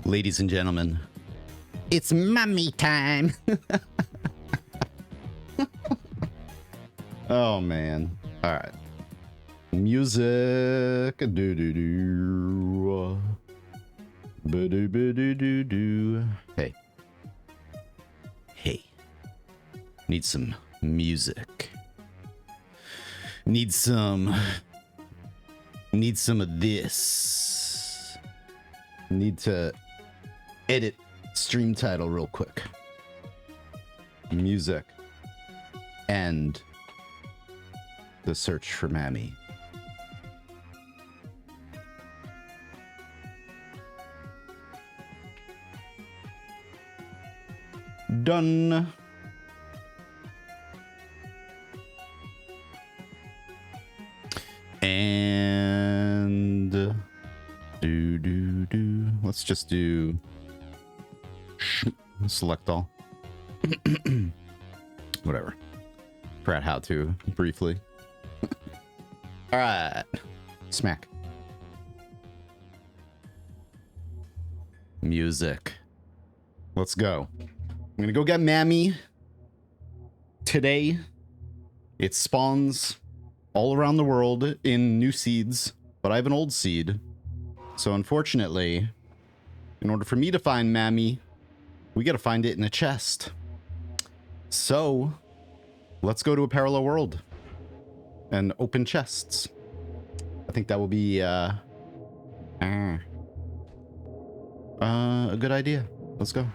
Ladies and gentlemen, it's Mummy time. Oh man. All right. Music. Do do do. Do do do do do. Hey. Hey. Need some music. Need some of this. Need to edit stream title real quick. Music. And the search for Mammy. Done. And do. Let's just do select all. Whatever. Forgot how to briefly. All right. Smack. Music. Let's go. I'm gonna go get Mammy today. It spawns all around the world in new seeds, but I have an old seed. So unfortunately, in order for me to find Mammy, we gotta find it in a chest. So let's go to a parallel world and open chests. I think that will be a good idea. Let's go.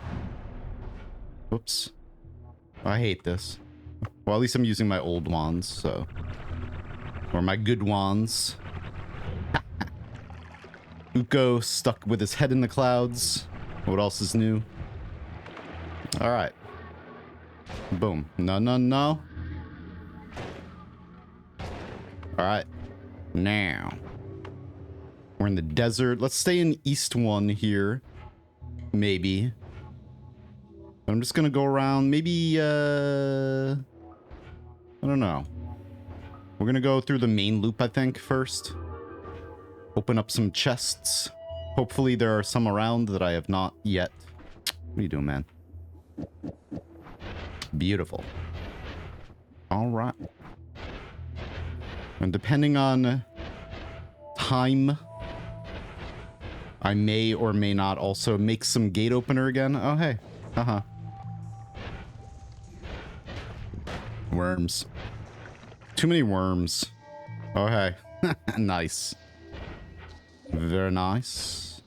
Whoops. I hate this. Well, at least I'm using my old wands, so. Or my good wands. Uko stuck with his head in the clouds. What else is new? Alright. Boom. No. Alright. Now. We're in the desert. Let's stay in East 1 here. Maybe. I'm just gonna go around. Maybe, I don't know. We're gonna go through the main loop, I think, first. Open up some chests. Hopefully there are some around that I have not yet. What are you doing, man? Beautiful. All right. And depending on time, I may or may not also make some gate opener again. Oh, hey. Haha. Worms. Too many worms. Oh, hey. Nice. Very nice.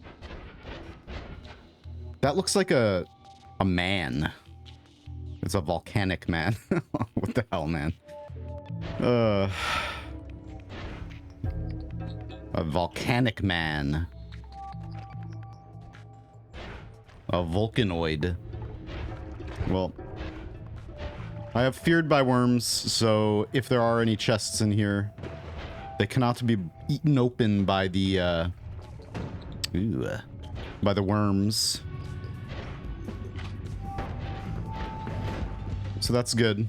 That looks like a man. It's a volcanic man. What the hell, man? A volcanic man. A Vulcanoid. Well, I have feared by worms, so if there are any chests in here, they cannot be eaten open by the by the worms. So that's good.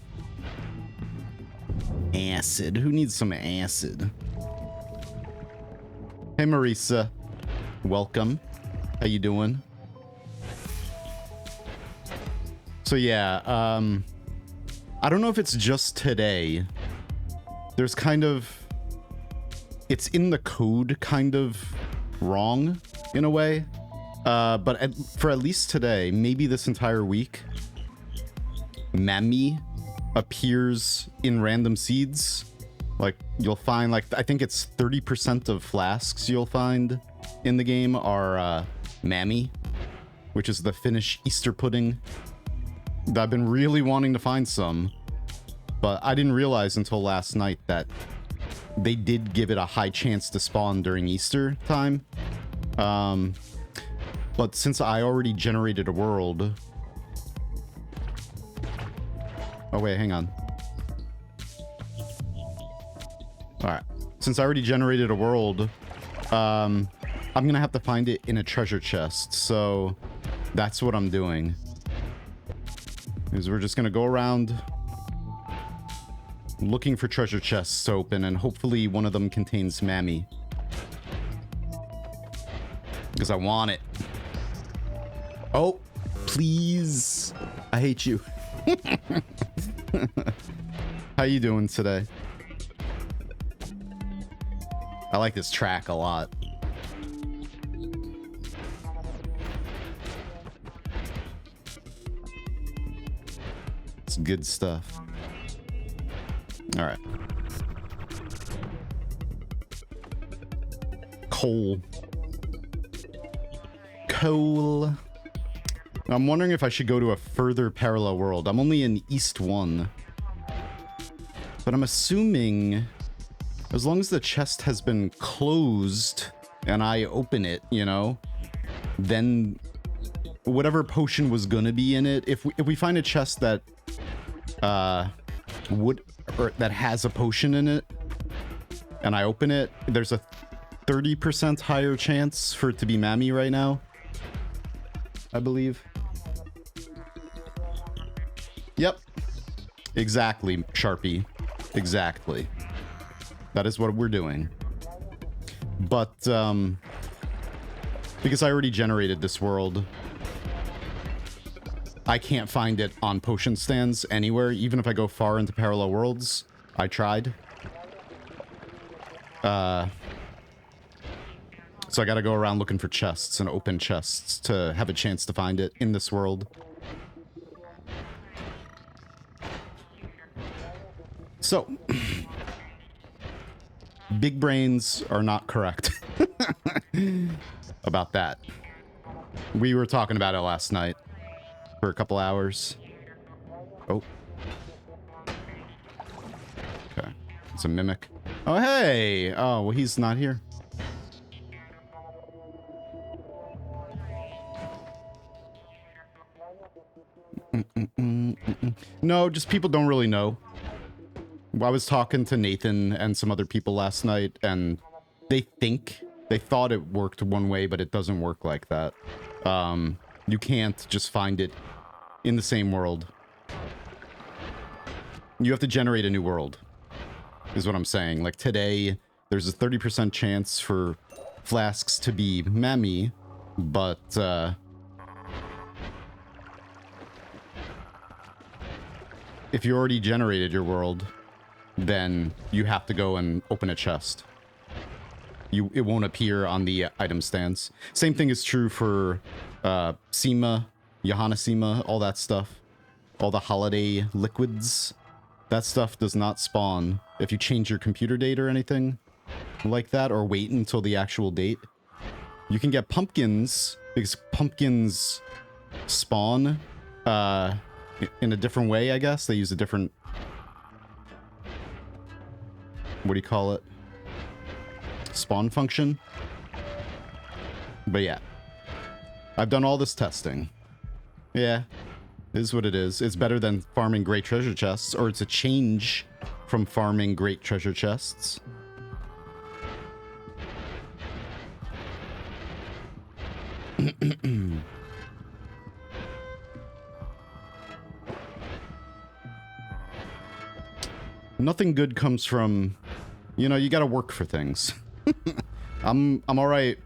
Acid. Who needs some acid? Hey, Marisa. Welcome. How you doing? So yeah, I don't know if it's just today. There's kind of... It's in the code kind of wrong, in a way. But for at least today, maybe this entire week, Mämmi appears in random seeds. Like, you'll find, like, I think it's 30% of flasks you'll find in the game are Mämmi, which is the Finnish Easter pudding. I've been really wanting to find some, but I didn't realize until last night that they did give it a high chance to spawn during Easter time. But since I already generated a world... Oh, wait, hang on. Alright. Since I already generated a world, I'm gonna have to find it in a treasure chest, so that's what I'm doing. Is we're just gonna go around looking for treasure chests to open, and hopefully one of them contains Mämmi. Because I want it. Oh, please. I hate you. How you doing today? I like this track a lot. It's good stuff. All right. Coal. I'm wondering if I should go to a further parallel world. I'm only in East 1. But I'm assuming as long as the chest has been closed and I open it, you know, then whatever potion was gonna be in it, if we find a chest that that has a potion in it and I open it, there's a 30% higher chance for it to be Mami right now, I believe. Yep. Exactly, Sharpie. Exactly. That is what we're doing. But, because I already generated this world, I can't find it on potion stands anywhere, even if I go far into parallel worlds. I tried. So I gotta go around looking for chests and open chests to have a chance to find it in this world. So, big brains are not correct about that. We were talking about it last night for a couple hours. Oh. Okay. It's a mimic. Oh, hey! Oh, well, he's not here. No, just people don't really know. I was talking to Nathan and some other people last night, and they thought it worked one way, but it doesn't work like that. You can't just find it in the same world. You have to generate a new world, is what I'm saying. Like today, there's a 30% chance for flasks to be Mami, but if you already generated your world, then you have to go and open a chest. It won't appear on the item stands. Same thing is true for Sema, Johanna Sema, all that stuff. All the holiday liquids. That stuff does not spawn if you change your computer date or anything like that, or wait until the actual date. You can get pumpkins, because pumpkins spawn in a different way, I guess. They use a different... what do you call it? Spawn function? But yeah. I've done all this testing. Yeah. It is what it is. It's better than farming great treasure chests, or it's a change from farming great treasure chests. Nothing good comes from, you know, you gotta work for things. I'm all right.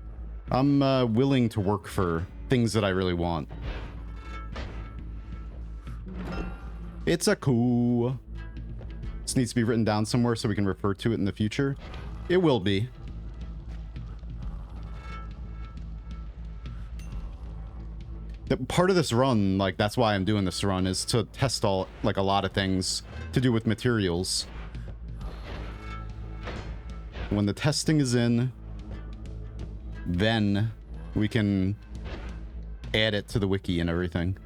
I'm willing to work for things that I really want. It's a cool. This needs to be written down somewhere so we can refer to it in the future. It will be. Part of this run, like, that's why I'm doing this run, is to test all, like, a lot of things to do with materials. When the testing is in, then we can add it to the wiki and everything.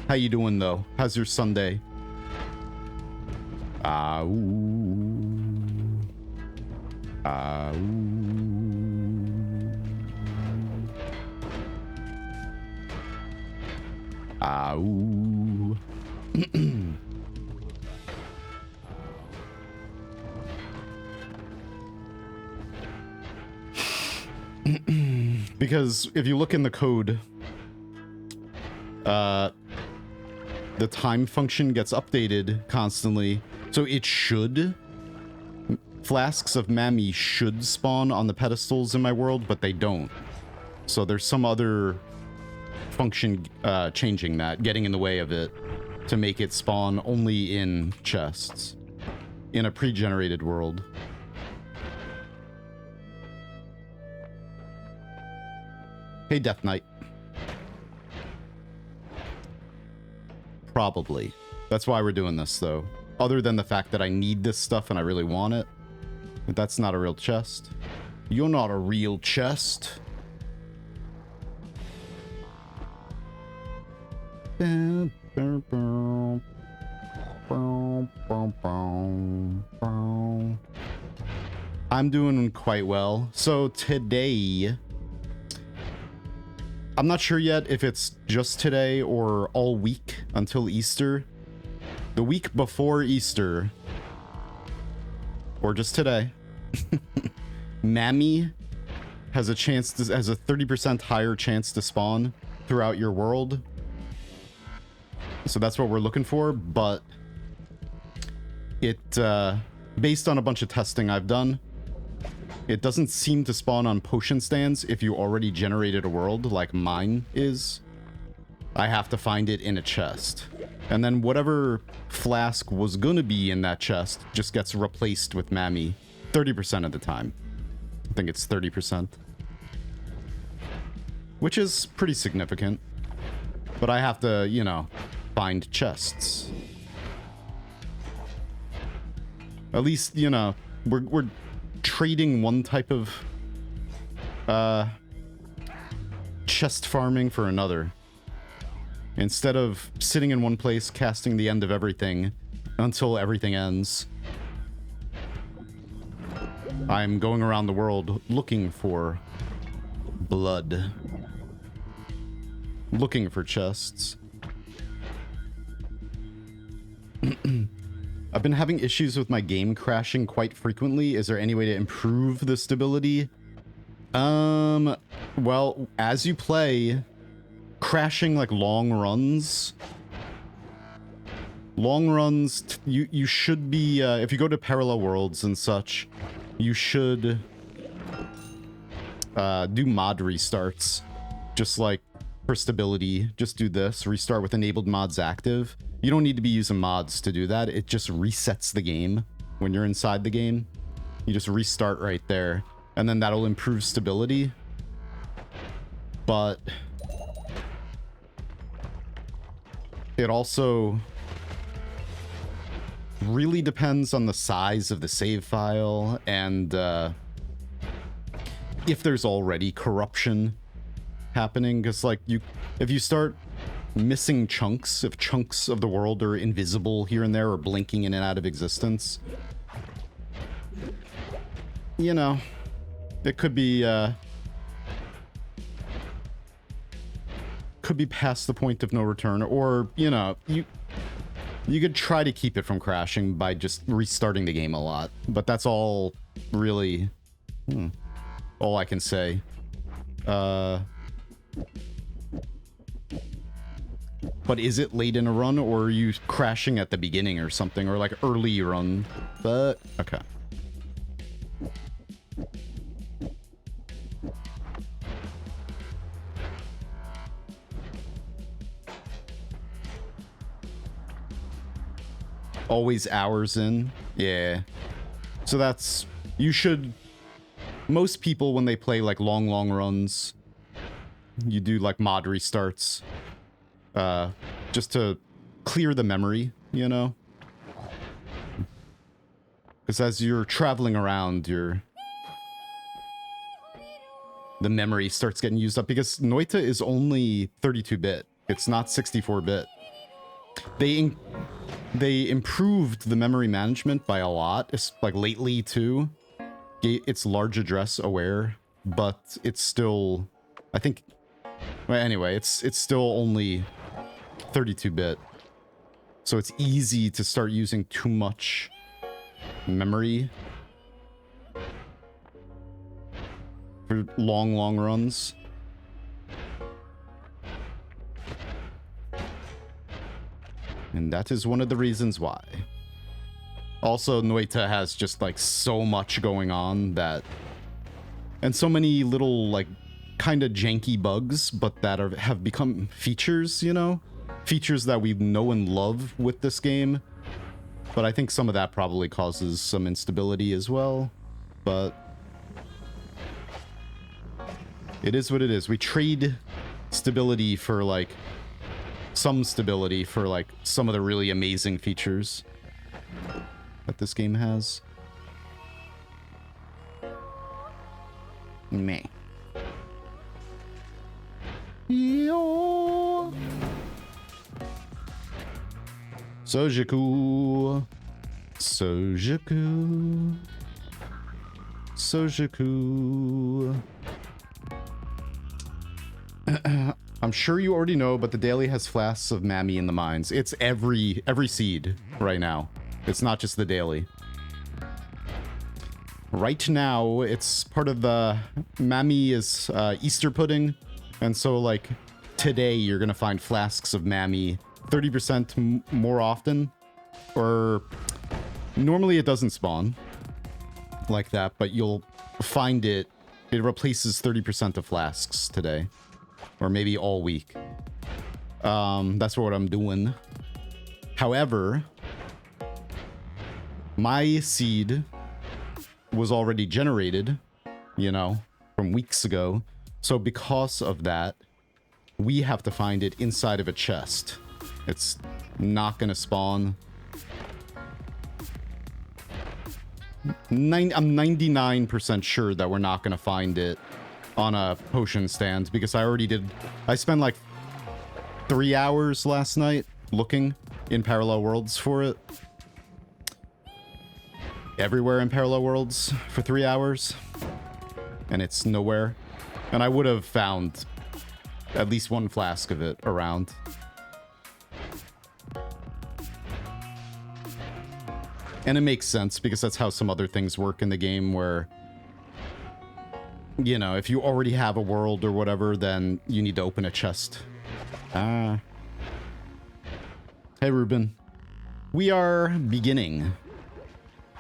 How you doing, though? How's your Sunday? Because if you look in the code, the time function gets updated constantly. So it should... Flasks of Mami should spawn on the pedestals in my world, but they don't. So there's some other function changing that, getting in the way of it, to make it spawn only in chests. In a pre-generated world. Hey, Death Knight. Probably. That's why we're doing this, though. Other than the fact that I need this stuff and I really want it. But that's not a real chest. You're not a real chest. I'm doing quite well. So today... I'm not sure yet if it's just today or all week until Easter. The week before Easter, or just today, Mami has a 30% higher chance to spawn throughout your world. So that's what we're looking for, but it, based on a bunch of testing I've done, it doesn't seem to spawn on potion stands if you already generated a world like mine is. I have to find it in a chest. And then whatever flask was gonna be in that chest just gets replaced with Mami 30% of the time. I think it's 30%. Which is pretty significant. But I have to, you know, find chests. At least, you know, we're trading one type of chest farming for another. Instead of sitting in one place casting the end of everything until everything ends, I'm going around the world looking for blood. Looking for chests. I've been having issues with my game crashing quite frequently. Is there any way to improve the stability? Well, as you play, crashing like long runs, you should be, if you go to parallel worlds and such, you should do mod restarts, just like for stability. Just do this, restart with enabled mods active. You don't need to be using mods to do that. It just resets the game when you're inside the game. You just restart right there, and then that'll improve stability. But it also really depends on the size of the save file and if there's already corruption happening, because like if you start missing chunks, if chunks of the world are invisible here and there or blinking in and out of existence, you know, it could be past the point of no return, or you know, you could try to keep it from crashing by just restarting the game a lot, but that's all really all I can say. But is it late in a run, or are you crashing at the beginning or something, or like early run? But okay. Always hours in? Yeah. So that's... You should... Most people, when they play like long runs, you do like mod restarts. Just to clear the memory, you know? Because as you're traveling around, the memory starts getting used up, because Noita is only 32-bit. It's not 64-bit. They improved the memory management by a lot. It's like lately too. It's large address aware, but it's still, I think, well, anyway, it's still only 32-bit. So it's easy to start using too much memory for long runs. And that is one of the reasons why. Also, Noita has just like so much going on that, and so many little like kind of janky bugs, but that have become features, you know? Features that we know and love with this game. But I think some of that probably causes some instability as well. But it is what it is. We trade stability for like some stability for like some of the really amazing features that this game has. Meh. Yo. Sojaku. Sojaku. Sojaku. I'm sure you already know, but the daily has flasks of Mami in the mines. It's every seed right now. It's not just the daily. Right now, it's part of the Mami is Easter pudding. And so, like, today you're going to find flasks of Mami 30% more often. Or normally it doesn't spawn like that, but you'll find it. It replaces 30% of flasks today. Or maybe all week. That's what I'm doing. However, my seed was already generated, you know, from weeks ago. So because of that, we have to find it inside of a chest. It's not going to spawn. I'm 99% sure that we're not going to find it on a potion stand because I already did. I spent like 3 hours last night looking in Parallel Worlds for it. Everywhere in Parallel Worlds for 3 hours. And it's nowhere. And I would have found at least one flask of it around. And it makes sense because that's how some other things work in the game where, you know, if you already have a world or whatever, then you need to open a chest. Hey, Ruben. We are beginning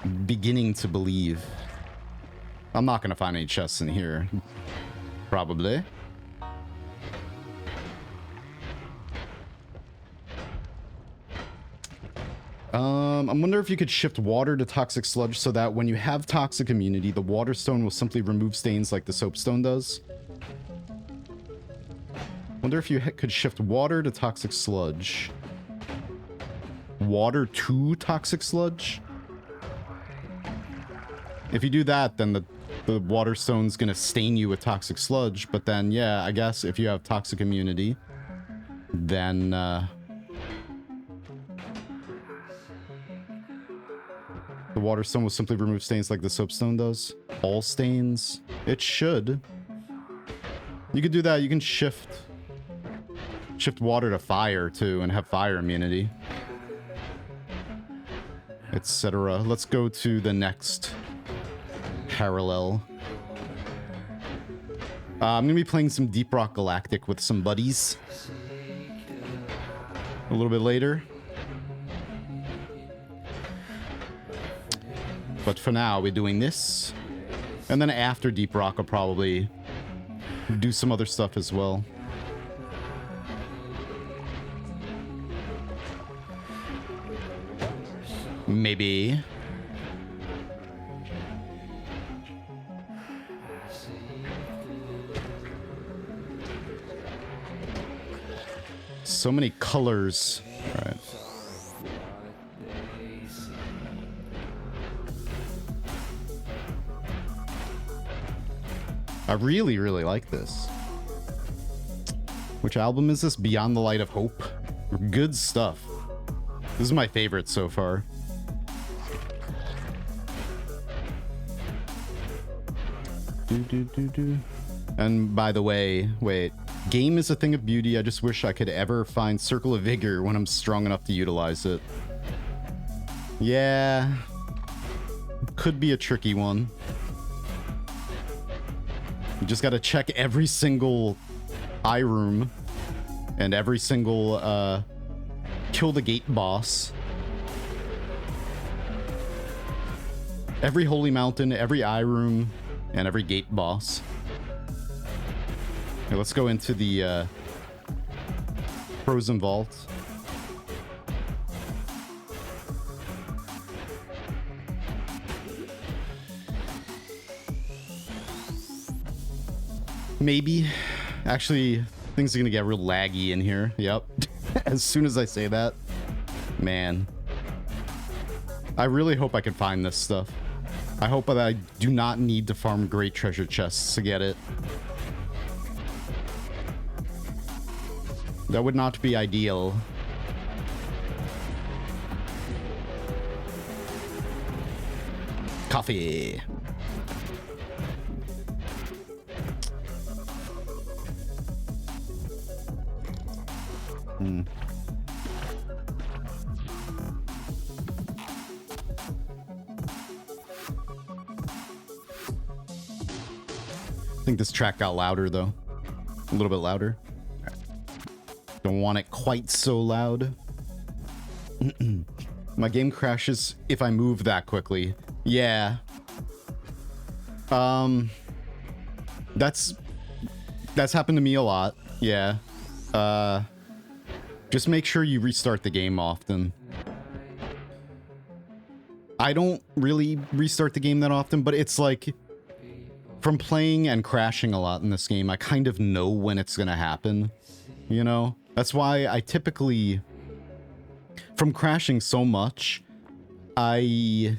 to believe. I'm not going to find any chests in here. Probably. I wonder if you could shift water to toxic sludge so that when you have toxic immunity, the water stone will simply remove stains like the soapstone does. Wonder if you could shift water to toxic sludge. Water to toxic sludge? If you do that, then the water stone's gonna stain you with toxic sludge, but then, yeah, I guess if you have toxic immunity, then, the water stone will simply remove stains like the soapstone does. All stains? It should. You could do that. You can shift water to fire, too, and have fire immunity. Etc. Let's go to the next parallel. I'm going to be playing some Deep Rock Galactic with some buddies a little bit later. But for now, we're doing this. And then after Deep Rock, I'll probably do some other stuff as well. Maybe. So many colors. All right. I really, really like this. Which album is this? Beyond the Light of Hope? Good stuff. This is my favorite so far. And by the way, wait. Game is a thing of beauty. I just wish I could ever find Circle of Vigor when I'm strong enough to utilize it. Yeah. Could be a tricky one. You just gotta check every single eye room and every single kill the gate boss. Every holy mountain, every eye room, and every gate boss. Okay, let's go into the frozen vault. Maybe. Actually, things are gonna get real laggy in here. Yep. As soon as I say that. Man. I really hope I can find this stuff. I hope that I do not need to farm great treasure chests to get it. That would not be ideal. Coffee. I think this track got louder though. A little bit louder. Don't want it quite so loud. My game crashes if I move that quickly. Yeah. That's happened to me a lot. Yeah. Just make sure you restart the game often. I don't really restart the game that often, but it's like from playing and crashing a lot in this game, I kind of know when it's gonna happen, you know? That's why I typically, from crashing so much, I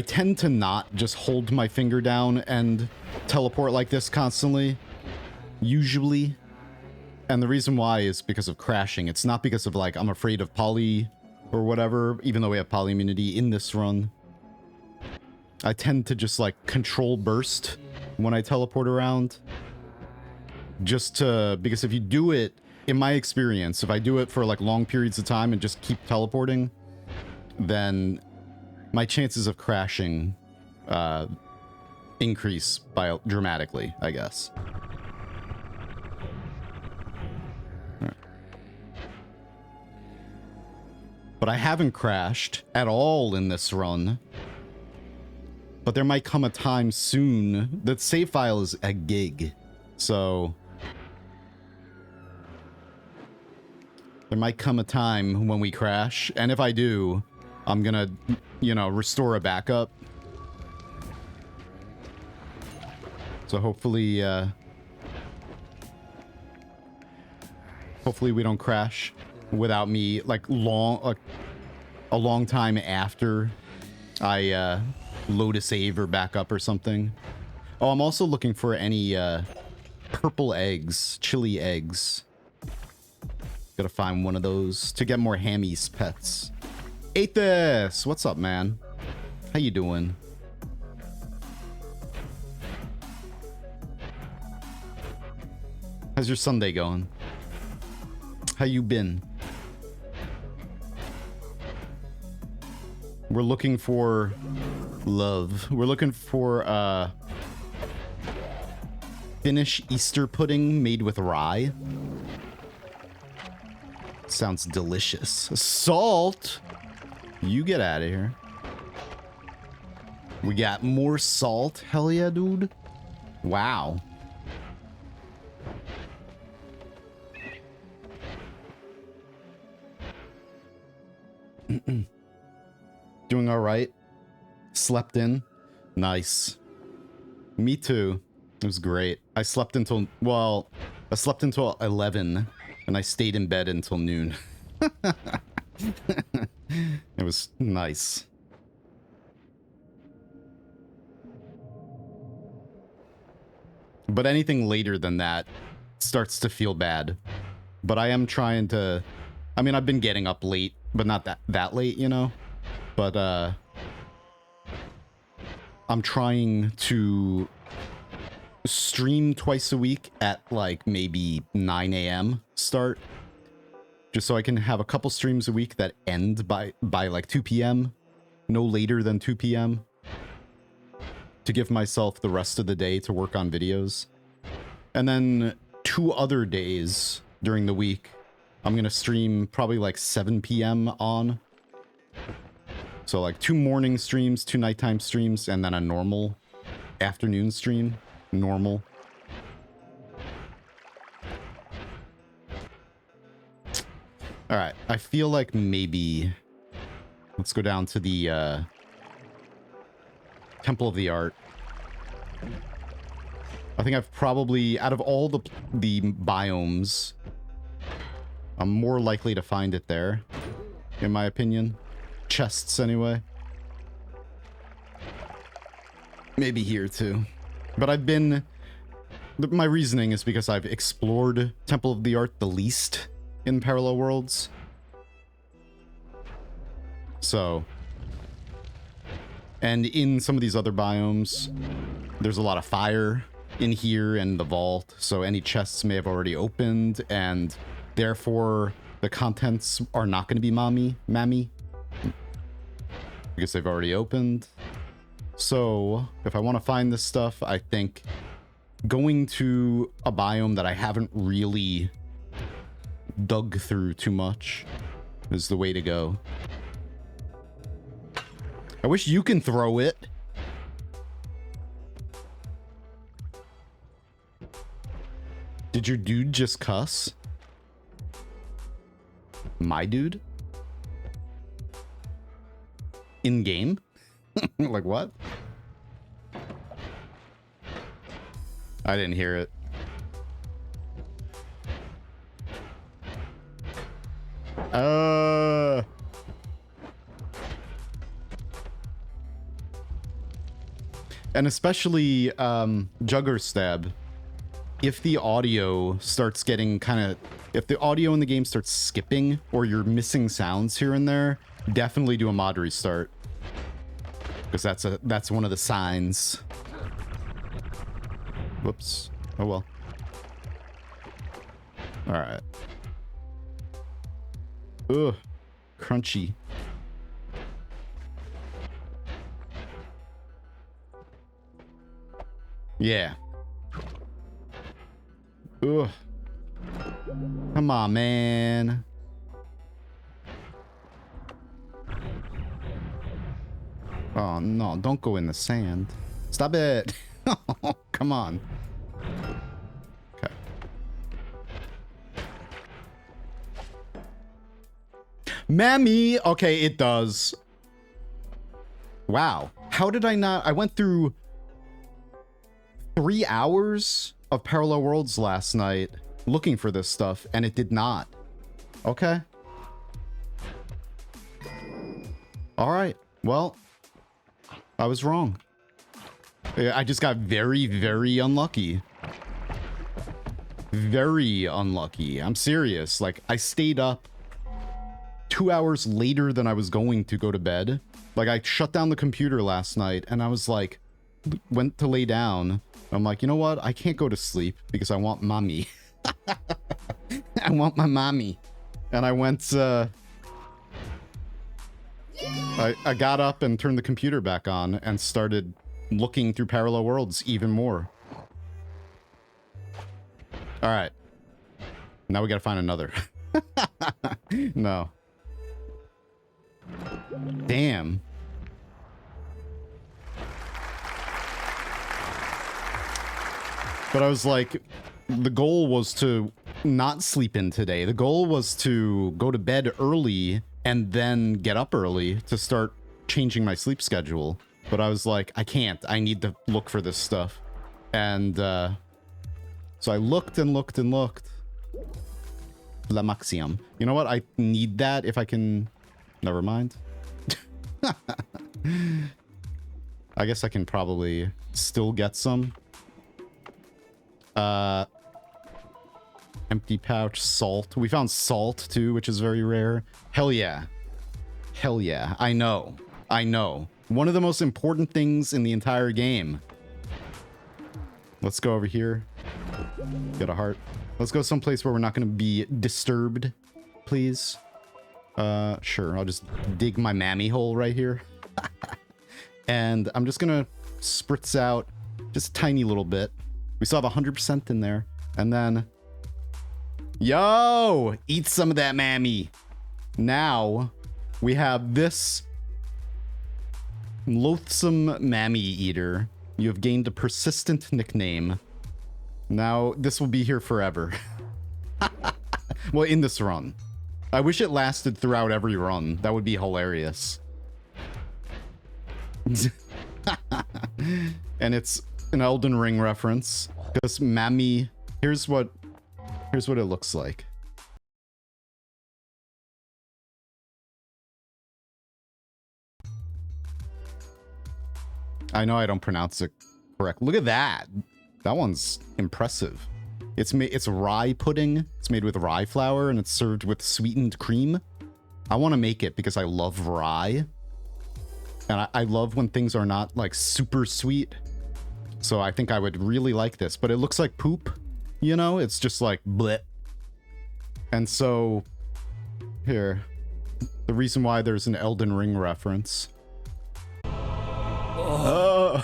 tend to not just hold my finger down and teleport like this constantly, usually. And the reason why is because of crashing. It's not because of like, I'm afraid of poly or whatever, even though we have poly immunity in this run. I tend to just like control burst when I teleport around. Just to, because if you do it, in my experience, if I do it for like long periods of time and just keep teleporting, then my chances of crashing increase by dramatically, I guess. Right. But I haven't crashed at all in this run. But there might come a time soon. The save file is a gig, so there might come a time when we crash, and if I do, I'm gonna, you know, restore a backup. So hopefully, hopefully we don't crash without me, like, a long time after I, load a save or backup or something. Oh, I'm also looking for any, purple eggs, chili eggs. Gotta find one of those to get more Hammy's pets. Ate this! What's up, man? How you doing? How's your Sunday going? How you been? We're looking for love. We're looking for Finnish Easter pudding made with rye. Sounds delicious. Salt? You get out of here. We got more salt? Hell yeah, dude. Wow. Doing all right. Slept in. Nice. Me too. It was great. I slept until, well, I slept until 11 and I stayed in bed until noon. It was nice. But anything later than that starts to feel bad. But I am trying to, I mean, I've been getting up late, but not that late, you know? But I'm trying to stream twice a week at like maybe 9 a.m. start. Just so I can have a couple streams a week that end by like 2 p.m. No later than 2 p.m. to give myself the rest of the day to work on videos. And then 2 other days during the week I'm gonna stream probably like 7 p.m. on. So like 2 morning streams, 2 nighttime streams, and then a normal afternoon stream. Normal. Alright, I feel like maybe... Let's go down to the Temple of the Art. I think I've probably, out of all the biomes, I'm more likely to find it there, in my opinion. Chests, anyway. Maybe here, too. But I've been... My reasoning is because I've explored Temple of the Art the least in Parallel Worlds. So... And in some of these other biomes, there's a lot of fire in here and the vault, so any chests may have already opened, and therefore the contents are not going to be Mämmi, because they've already opened. So if I want to find this stuff, I think going to a biome that I haven't really dug through too much is the way to go. I wish you can throw it. Did your dude just cuss? My dude? In game? Like what? I didn't hear it. And especially Jugger Stab. If the audio starts getting kind of... If the audio in the game starts skipping or you're missing sounds here and there, definitely do a mod restart. Because that's one of the signs. Whoops. Oh well. Alright. Ugh. Crunchy. Yeah. Ugh. Come on, man. Oh, no. Don't go in the sand. Stop it. Oh, come on. Okay. Mämmi! Okay, it does. Wow. How did I not... I went through 3 hours of Parallel Worlds last night looking for this stuff, and it did not. Okay. Alright. Well, I was wrong. I just got very, very unlucky. Very unlucky. I'm serious. Like, I stayed up 2 hours later than I was going to go to bed. Like, I shut down the computer last night, and I was like, went to lay down. I'm like, you know what? I can't go to sleep because I want Mami. I want my Mami. And I went, I got up and turned the computer back on and started looking through Parallel Worlds even more. All right. Now we gotta find another. No. Damn. But I was like, the goal was to not sleep in today. The goal was to go to bed early and then get up early to start changing my sleep schedule. But I was like, I can't. I need to look for this stuff. And so I looked and looked and looked. La Maxium. You know what? I need that if I can... Never mind. I guess I can probably still get some. Empty pouch, salt. We found salt too, which is very rare. Hell yeah. Hell yeah. I know. I know. One of the most important things in the entire game. Let's go over here. Get a heart. Let's go someplace where we're not going to be disturbed, please. Sure. I'll just dig my Mämmi hole right here. And I'm just going to spritz out just a tiny little bit. We still have 100% in there. And then Yo, eat some of that, Mammy. Now we have this loathsome Mammy eater. You have gained a persistent nickname. Now this will be here forever. Well, in this run. I wish it lasted throughout every run. That would be hilarious. And it's an Elden Ring reference. Because Mammy, here's what it looks like. I know I don't pronounce it correct. Look at that. That one's impressive. It's rye pudding. It's made with rye flour and it's served with sweetened cream. I want to make it because I love rye. And I love when things are not like super sweet. So I think I would really like this, but it looks like poop, you know? It's just like bleh. And so here, the reason why there's an Elden Ring reference. Oh.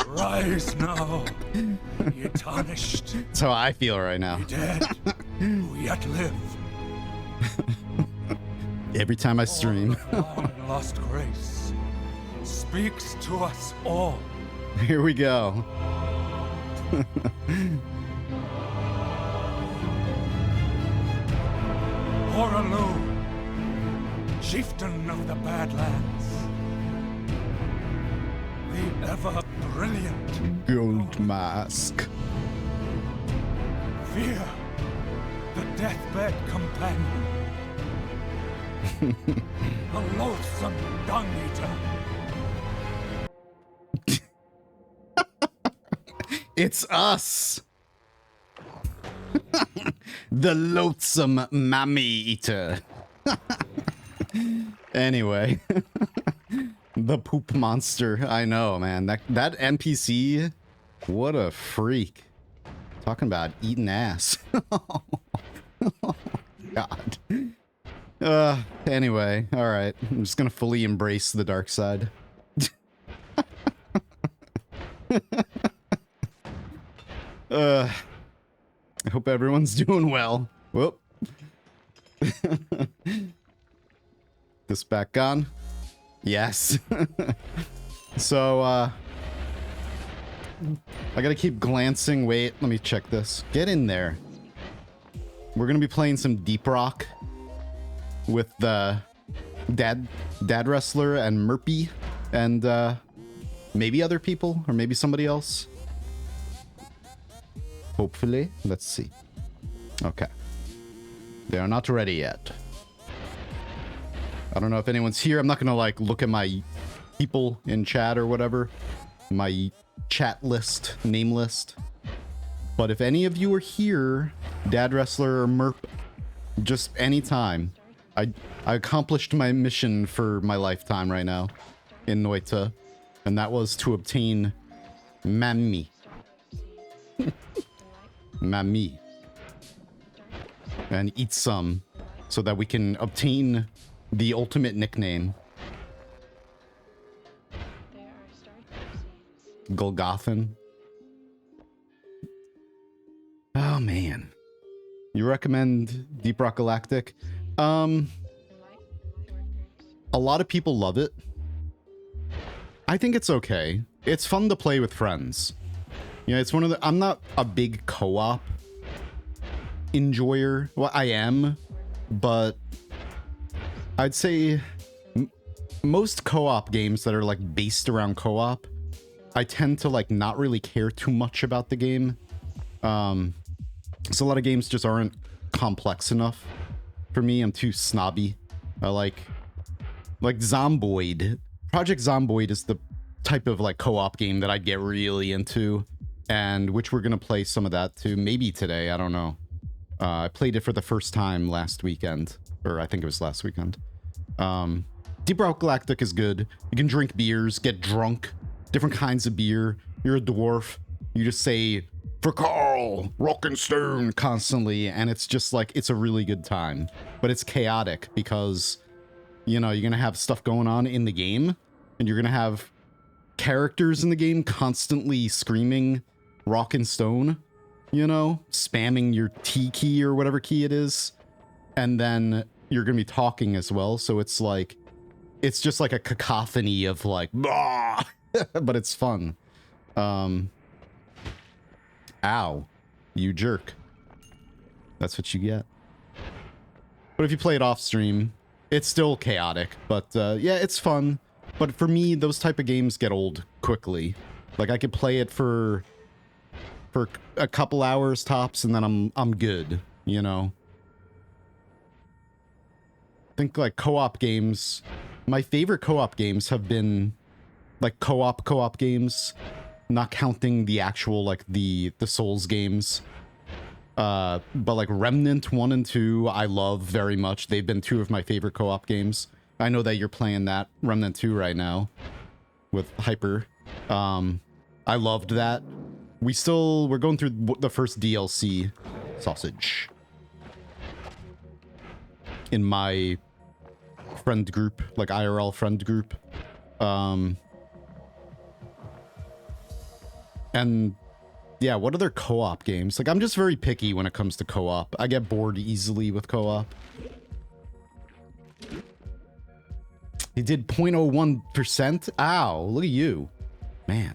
Rise now, ye tarnished. That's how I feel right now. Ye dead, who yet live. Every time I stream. Lost grace speaks to us all. Here we go. Horalu, chieftain of the Badlands. The ever-brilliant Gold mask. Fear, the deathbed companion. The loathsome dung-eater. It's us! The loathsome Mami eater. Anyway. The poop monster. I know, man. That NPC, what a freak. Talking about eating ass. Oh, God. Anyway, alright. I'm just gonna fully embrace the dark side. I hope everyone's doing well. Whoop. This back on? Yes. So, I gotta keep glancing. Wait, let me check this. Get in there. We're gonna be playing some Deep Rock with the Dad Wrestler and Murpy and maybe other people or maybe somebody else. Hopefully. Let's see. Okay. They are not ready yet. I don't know if anyone's here. I'm not gonna like look at my people in chat or whatever. My chat list, name list. But if any of you are here, Dad Wrestler or Merp, just anytime. I accomplished my mission for my lifetime right now in Noita. And that was to obtain Mämmi. Mami. And eat some so that we can obtain the ultimate nickname. Golgothan. Oh man. You recommend Deep Rock Galactic? A lot of people love it. I think it's okay. It's fun to play with friends. You know, it's one of the... I'm not a big co-op enjoyer. Well, I am, but I'd say most co-op games that are like based around co-op, I tend to like not really care too much about the game. So a lot of games just aren't complex enough for me. I'm too snobby. I like Zomboid. Project Zomboid is the type of like co-op game that I'd get really into, and which we're gonna play some of that too. Maybe today, I don't know. I played it for the first time last weekend, or I think it was last weekend. Deep Rock Galactic is good. You can drink beers, get drunk, different kinds of beer. You're a dwarf. You just say, "For Carl, rock and stone," constantly, and it's just like, it's a really good time. But it's chaotic because, you know, you're gonna have stuff going on in the game, and you're gonna have characters in the game constantly screaming rock and stone. you know, spamming your T key or whatever key it is. And then you're going to be talking as well. So it's like, it's just like a cacophony of like, bah! But it's fun. Ow, you jerk. That's what you get. But if you play it off stream, it's still chaotic. But yeah, it's fun. But for me, those type of games get old quickly. Like I could play it for a couple hours tops, and then I'm good, you know. I think like co-op games. My favorite co-op games have been like co-op games, not counting the actual like the Souls games. But like Remnant 1 and 2, I love very much. They've been two of my favorite co-op games. I know that you're playing that Remnant 2 right now with Hyper. I loved that. We're going through the first DLC, sausage, in my friend group, like IRL friend group. And yeah, what other co-op games? Like, I'm just very picky when it comes to co-op. I get bored easily with co-op. He did 0.01%. Ow, look at you. Man.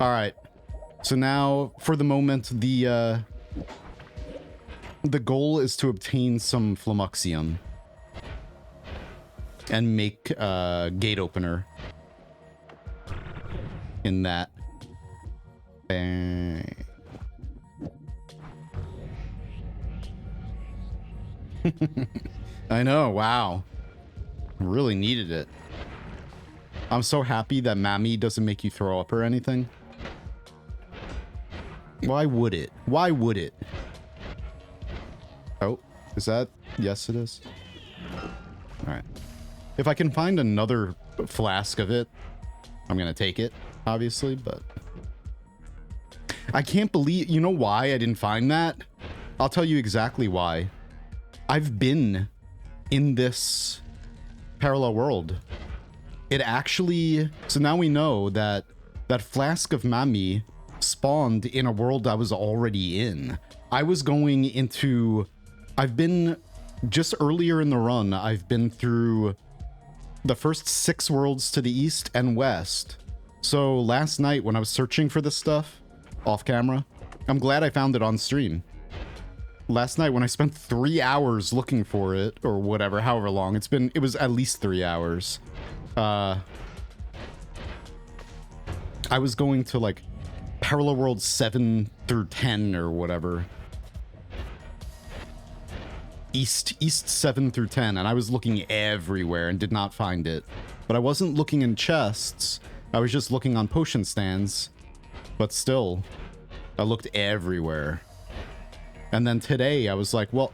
All right. So now, for the moment, the goal is to obtain some Flummoxium and make a gate opener in that. Bang. I know, wow. Really needed it. I'm so happy that Mami doesn't make you throw up or anything. Why would it? Why would it? Oh, is that? Yes, it is. All right. If I can find another flask of it, I'm going to take it, obviously, but I can't believe, you know why I didn't find that? I'll tell you exactly why. I've been in this parallel world. It actually, so now we know that that flask of Mami spawned in a world I was already in. I was going into, I've been, just earlier in the run, I've been through the first 6 worlds to the east and west. So last night when I was searching for this stuff off camera, I'm glad I found it on stream. Last night when I spent 3 hours looking for it, or whatever, however long it's been, it was at least 3 hours. I was going to like parallel world 7 through 10 or whatever. East 7 through 10, and I was looking everywhere and did not find it. But I wasn't looking in chests. I was just looking on potion stands. But still, I looked everywhere. And then today I was like, well,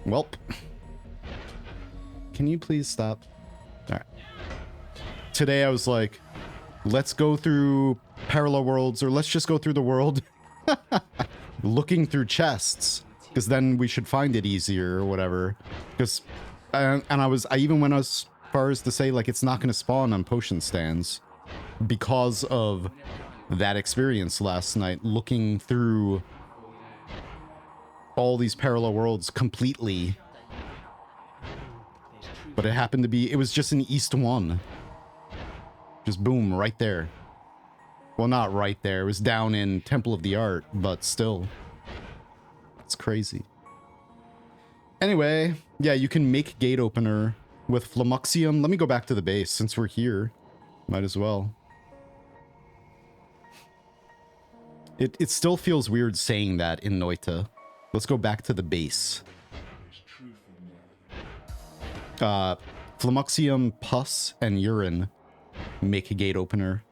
welp. Can you please stop? All right. Today I was like, let's go through parallel worlds, or let's just go through the world looking through chests, because then we should find it easier or whatever. Because and I even went as far as to say like it's not going to spawn on potion stands because of that experience last night, looking through all these parallel worlds completely. But it happened to be, it was just in East 1. Just boom, right there. Well, not right there. It was down in Temple of the Art, but still. It's crazy. Anyway, yeah, you can make gate opener with Flummoxium. Let me go back to the base since we're here. Might as well. It still feels weird saying that in Noita. Let's go back to the base. Flummoxium, pus, and urine make a gate opener.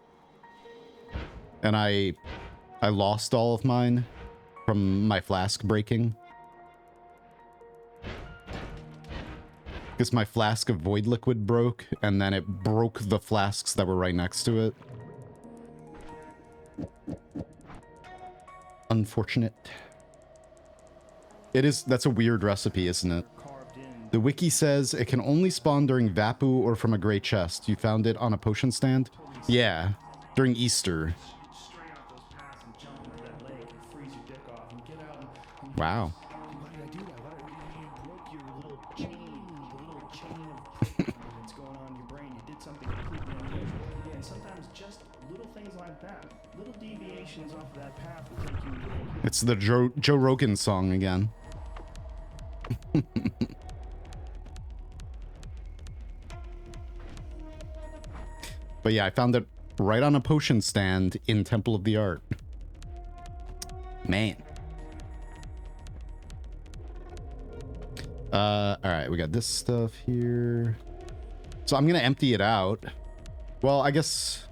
And I lost all of mine from my flask breaking. Because my flask of void liquid broke, and then it broke the flasks that were right next to it. Unfortunate. It is, that's a weird recipe, isn't it? The wiki says it can only spawn during Vapu or from a gray chest. You found it on a potion stand? Yeah, during Easter. Wow. It's the Joe Rogan song again. But yeah, I found it right on a potion stand in Temple of the Art. Man. All right, we got this stuff here. So I'm gonna empty it out. Well, I guess...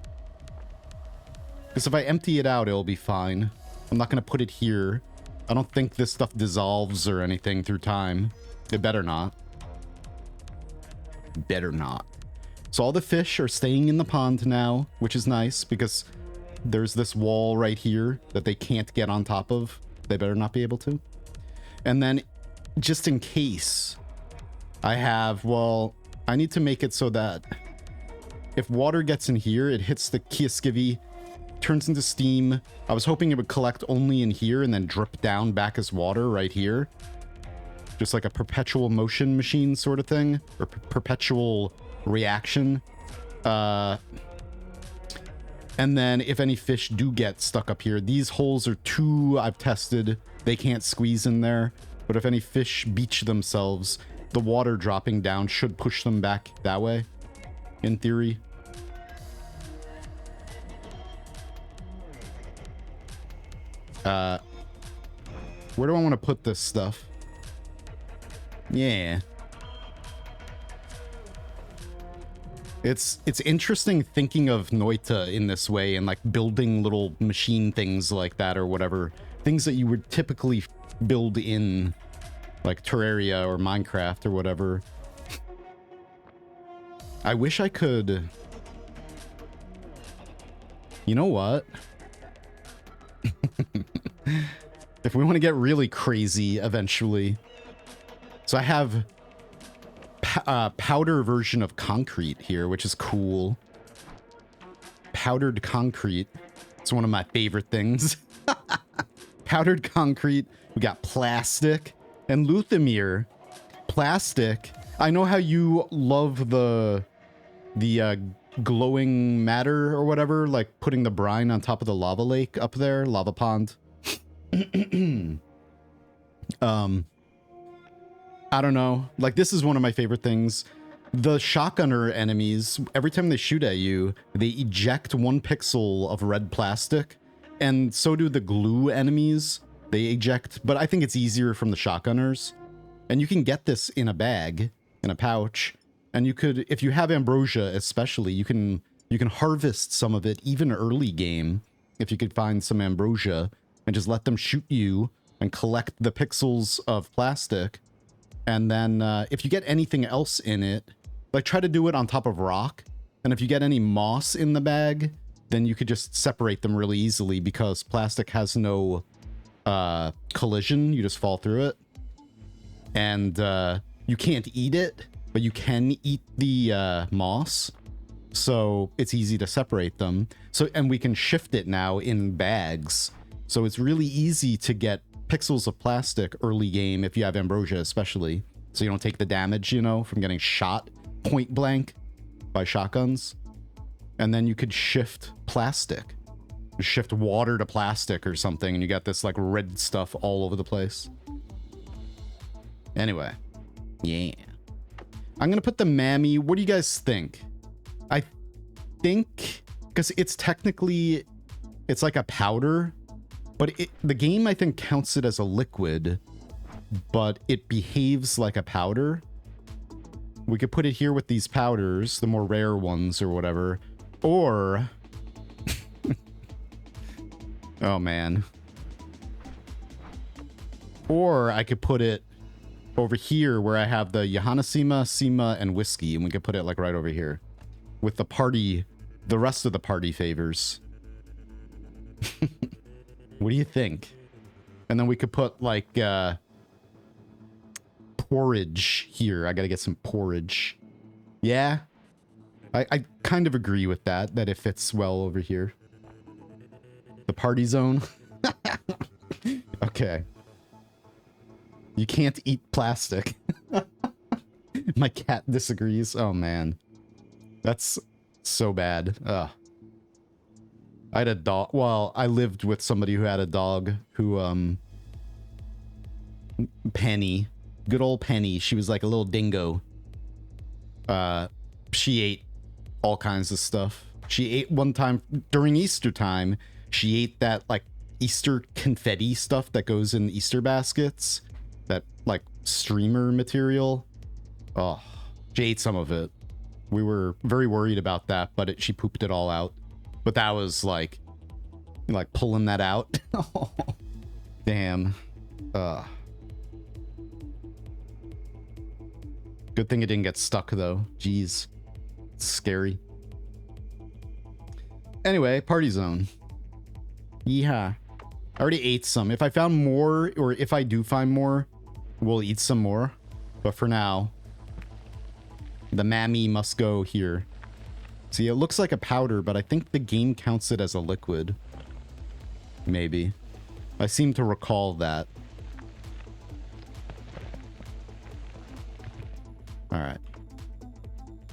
because if I empty it out, it'll be fine. I'm not gonna put it here. I don't think this stuff dissolves or anything through time. It better not. Better not. So all the fish are staying in the pond now, which is nice because there's this wall right here that they can't get on top of. They better not be able to. And then just in case I have, well, I need to make it so that if water gets in here, it hits the Kiaskivi, turns into steam. I was hoping it would collect only in here and then drip down back as water right here. Just like a perpetual motion machine sort of thing, or perpetual reaction. And then if any fish do get stuck up here, these holes are too, I've tested, they can't squeeze in there. But if any fish beach themselves, the water dropping down should push them back that way, in theory. Where do I want to put this stuff? Yeah. It's interesting thinking of Noita in this way and like building little machine things like that or whatever. Things that you would typically build in like Terraria or Minecraft or whatever. I wish I could... You know what? If we want to get really crazy eventually. So I have powder version of concrete here, which is cool. Powdered concrete. It's one of my favorite things. Powdered concrete. We got plastic and Luthamir. Plastic. I know how you love the glowing matter or whatever, like putting the brine on top of the lava lake up there, lava pond. I don't know. Like, this is one of my favorite things. The shotgunner enemies, every time they shoot at you, they eject 1 pixel of red plastic. And so do the glue enemies. They eject, but I think it's easier from the shotgunners. And you can get this in a bag, in a pouch. And you could, if you have ambrosia especially, you can harvest some of it even early game. If you could find some ambrosia and just let them shoot you and collect the pixels of plastic. And then if you get anything else in it, like try to do it on top of rock. And if you get any moss in the bag, then you could just separate them really easily because plastic has no collision. You just fall through it. And you can't eat it, but you can eat the moss. So it's easy to separate them. So, and we can shift it now in bags. So it's really easy to get pixels of plastic early game if you have ambrosia especially, so you don't take the damage, you know, from getting shot point blank by shotguns. And then you could shift plastic, shift water to plastic or something, and you got this like red stuff all over the place. Anyway, yeah, I'm gonna put the Mammi. What do you guys think? I think because it's technically, it's like a powder. But the game, I think, counts it as a liquid, but it behaves like a powder. We could put it here with these powders, the more rare ones or whatever. Or... oh, man. Or I could put it over here where I have the Johannesima, Sima, and whiskey, and we could put it like right over here with the party, the rest of the party favors. What do you think? And then we could put like porridge here. I gotta get some porridge. Yeah. I kind of agree with that it fits well over here. The party zone. Okay. You can't eat plastic. My cat disagrees. Oh, man. That's so bad. Ugh. I had a dog. Well, I lived with somebody who had a dog who, Penny. Good old Penny. She was like a little dingo. She ate all kinds of stuff. She ate one time during Easter time. She ate that like Easter confetti stuff that goes in Easter baskets. That like streamer material. Oh, she ate some of it. We were very worried about that, but she pooped it all out. But that was like pulling that out. Oh, damn. Good thing it didn't get stuck though. Jeez. It's scary. Anyway, party zone. Yeehaw. I already ate some. If I found more, or if I do find more, we'll eat some more. But for now, the Mammy must go here. See, it looks like a powder, but I think the game counts it as a liquid. Maybe. I seem to recall that. Alright.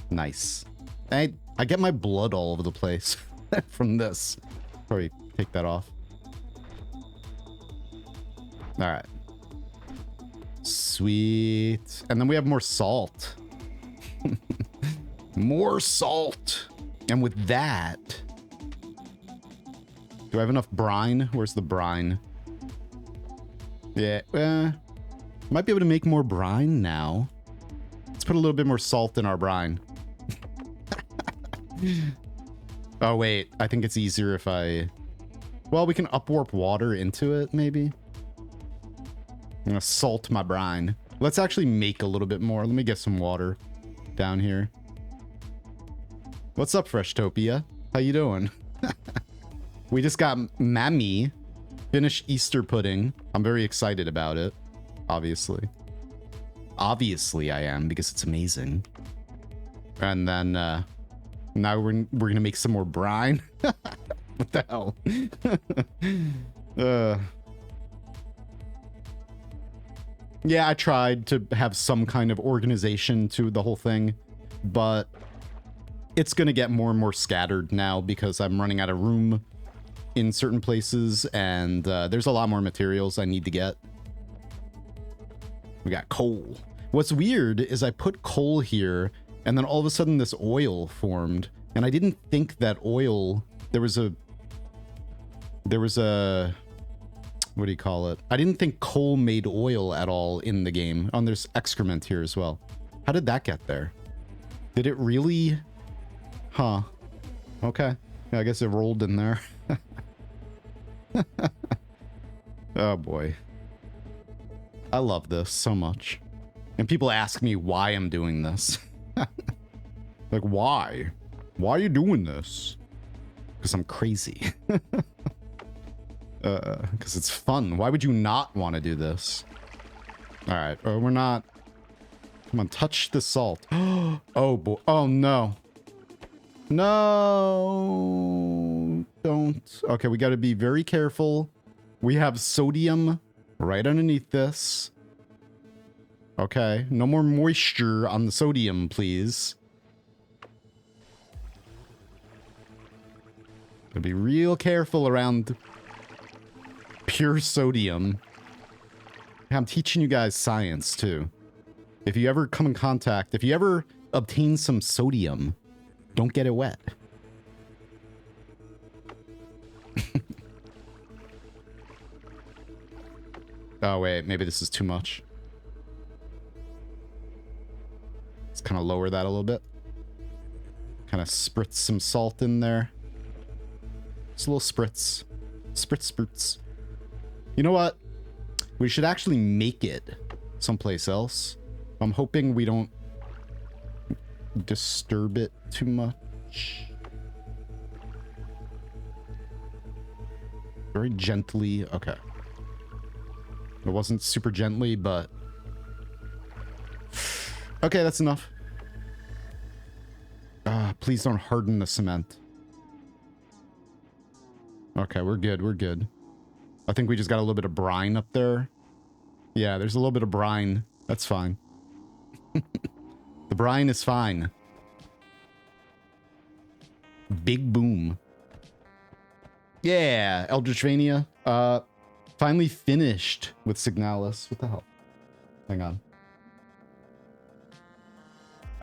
Nice. I get my blood all over the place from this. Probably take that off. Alright. Sweet. And then we have more salt. More salt. And with that... Do I have enough brine? Where's the brine? Yeah, might be able to make more brine now. Let's put a little bit more salt in our brine. Oh, wait. I think it's easier if I... Well, we can upwarp water into it, maybe. I'm gonna salt my brine. Let's actually make a little bit more. Let me get some water down here. What's up, Freshtopia? How you doing? We just got Mami finished Easter pudding. I'm very excited about it, obviously. Obviously I am, because it's amazing. And then now we're gonna make some more brine. What the hell? Yeah, I tried to have some kind of organization to the whole thing, but it's gonna get more and more scattered now because I'm running out of room in certain places, and there's a lot more materials I need to get. We got coal. What's weird is I put coal here, and then all of a sudden this oil formed, and I didn't think that oil... There was a... What do you call it? I didn't think coal made oil at all in the game. Oh, and there's excrement here as well. How did that get there? Did it really... Huh. Okay. Yeah, I guess it rolled in there. Oh boy. I love this so much. And people ask me why I'm doing this. Like, why? Why are you doing this? Because I'm crazy. Because it's fun. Why would you not want to do this? Alright, we're not... Come on, touch the salt. Oh boy. Oh no. No, don't. Okay, we got to be very careful. We have sodium right underneath this. Okay, no more moisture on the sodium, please. Gotta be real careful around pure sodium. I'm teaching you guys science, too. If you ever come in contact, if you ever obtain some sodium, don't get it wet. Oh, wait. Maybe this is too much. Let's kind of lower that a little bit. Kind of spritz some salt in there. Just a little spritz. Spritz, spritz. You know what? We should actually make it someplace else. I'm hoping we don't disturb it too much. Very gently. Okay. It wasn't super gently, but Okay, that's enough. Please don't harden the cement. Okay, we're good. We're good. I think we just got a little bit of brine up there. Yeah, there's a little bit of brine. That's fine. The brine is fine. Big boom. Yeah, Eldritchvania. Finally finished with Signalis. What the hell? Hang on.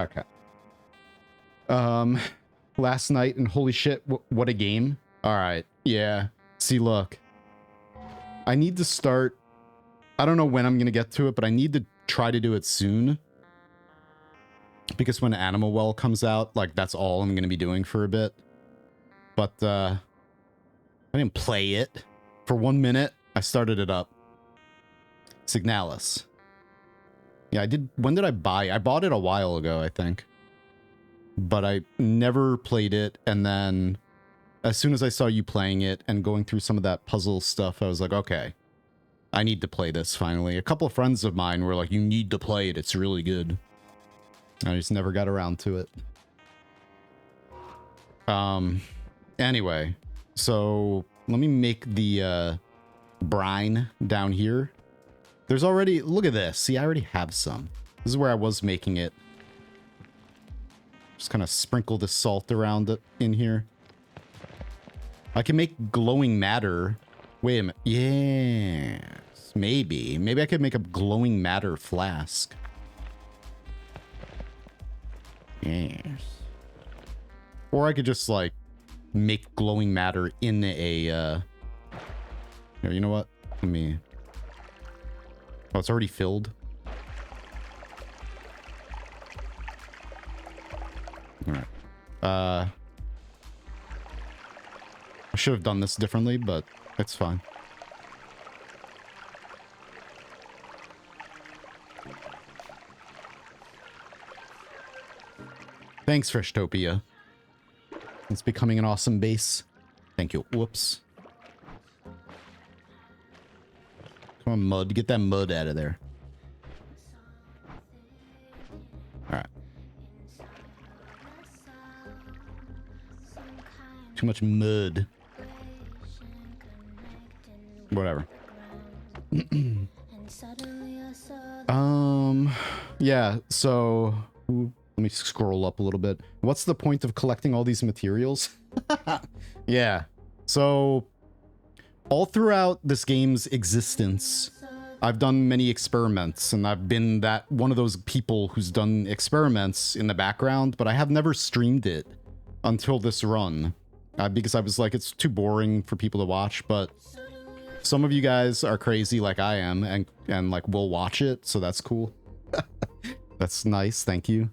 Okay. Last night, and holy shit, what a game. All right. Yeah. See, look. I need to start. I don't know when I'm going to get to it, but I need to try to do it soon. Because when Animal Well comes out, like, that's all I'm going to be doing for a bit. But, I didn't play it. For 1 minute, I started it up. Signalis. Yeah, I did. When did I buy? I bought it a while ago, I think. But I never played it, and then as soon as I saw you playing it and going through some of that puzzle stuff, I was like, okay, I need to play this finally. A couple of friends of mine were like, you need to play it, it's really good. I just never got around to it. Anyway, so let me make the brine down here. There's already, look at this. See, I already have some. This is where I was making it. Just kind of sprinkle the salt around it in here. I can make glowing matter. Wait a minute. Yes. Maybe. Maybe I could make a glowing matter flask. Yes. Or I could just, like, make glowing matter in a, Here, you know what? Let me... Oh, it's already filled. Alright. I should have done this differently, but it's fine. Thanks, Freshtopia. It's becoming an awesome base. Thank you. Whoops. Come on, mud. Get that mud out of there. Alright. Too much mud. Whatever. Yeah, so... Let me scroll up a little bit. What's the point of collecting all these materials? Yeah. So, all throughout this game's existence, I've done many experiments, and I've been that one of those people who's done experiments in the background, but I have never streamed it until this run. Because I was like, it's too boring for people to watch, but some of you guys are crazy like I am, and like, will watch it, so that's cool. That's nice, thank you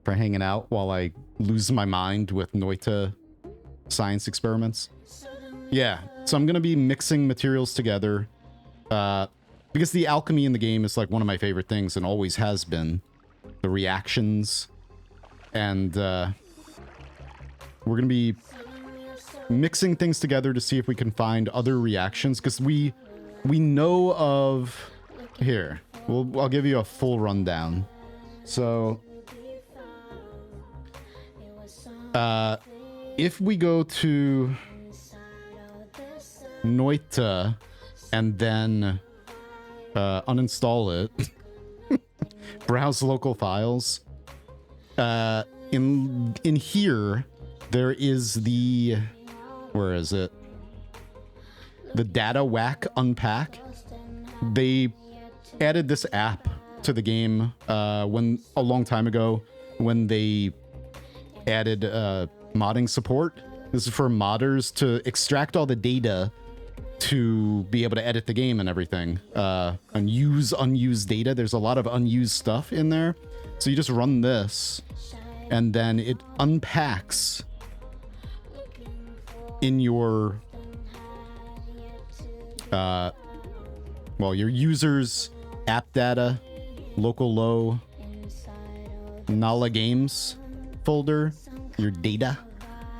for hanging out while I lose my mind with Noita science experiments. Yeah, so I'm gonna be mixing materials together, because the alchemy in the game is like one of my favorite things and always has been. The reactions, and we're gonna be mixing things together to see if we can find other reactions, because we know of... Here, I'll give you a full rundown. So, if we go to Noita and then uninstall it, browse local files, in here there is the... Where is it? The data whack unpack. They added this app to the game a long time ago when they added modding support. This is for modders to extract all the data to be able to edit the game and everything, and use unused data. There's a lot of unused stuff in there, so you just run this and then it unpacks in your your users app data, local low, Nala games folder, your data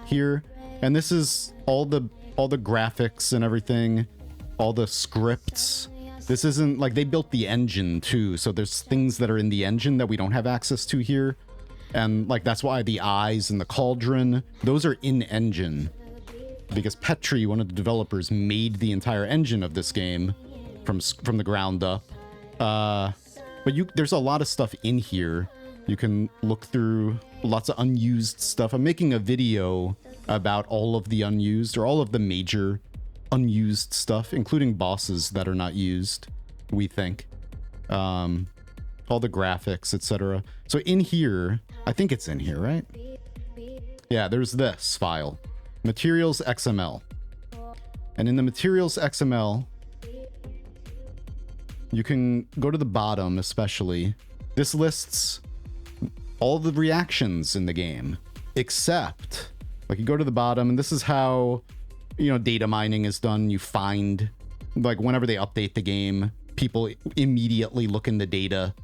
here, and this is all the graphics and everything, all the scripts This isn't like they built the engine too, so there's things that are in the engine that we don't have access to here. And like that's why the eyes and the cauldron, those are in engine. Because Petri, one of the developers, made the entire engine of this game from the ground up. But there's a lot of stuff in here. You can look through lots of unused stuff. I'm making a video about all of the unused, or all of the major unused stuff, including bosses that are not used, we think. All the graphics, etc. So in here, I think it's in here, right? Yeah, there's this file. Materials XML. And in the Materials XML, you can go to the bottom especially. This lists all the reactions in the game, except, like you go to the bottom, and this is how, you know, data mining is done. You find, like whenever they update the game, people immediately look in the data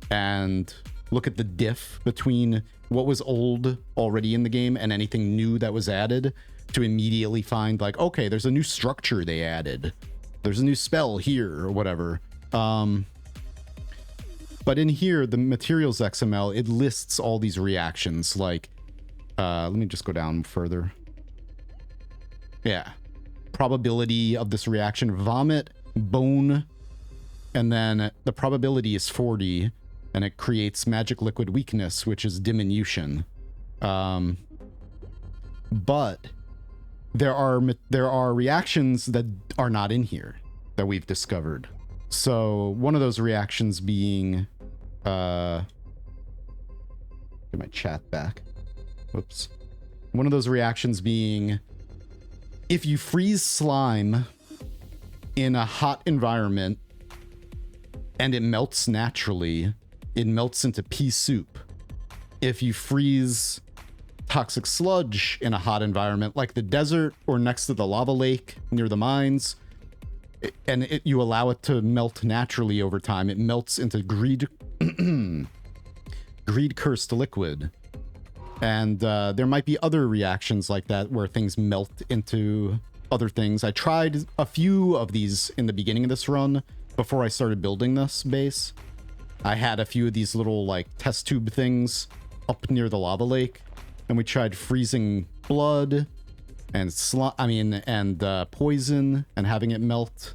and look at the diff between what was old already in the game and anything new that was added, to immediately find like, okay, there's a new structure they added. There's a new spell here or whatever. But in here, the materials XML, it lists all these reactions. Like, let me just go down further. Yeah. Probability of this reaction, vomit, bone, and then the probability is 40, and it creates magic liquid weakness, which is diminution. But there are reactions that are not in here that we've discovered. So one of those reactions being, get my chat back. Whoops. One of those reactions being, if you freeze slime in a hot environment and it melts naturally, it melts into pea soup. If you freeze toxic sludge in a hot environment like the desert or next to the lava lake near the mines, and you allow it to melt naturally over time, it melts into greed cursed liquid. And there might be other reactions like that where things melt into other things. I tried a few of these in the beginning of this run before I started building this base. I had a few of these little like test tube things up near the lava lake, and we tried freezing blood and poison and having it melt.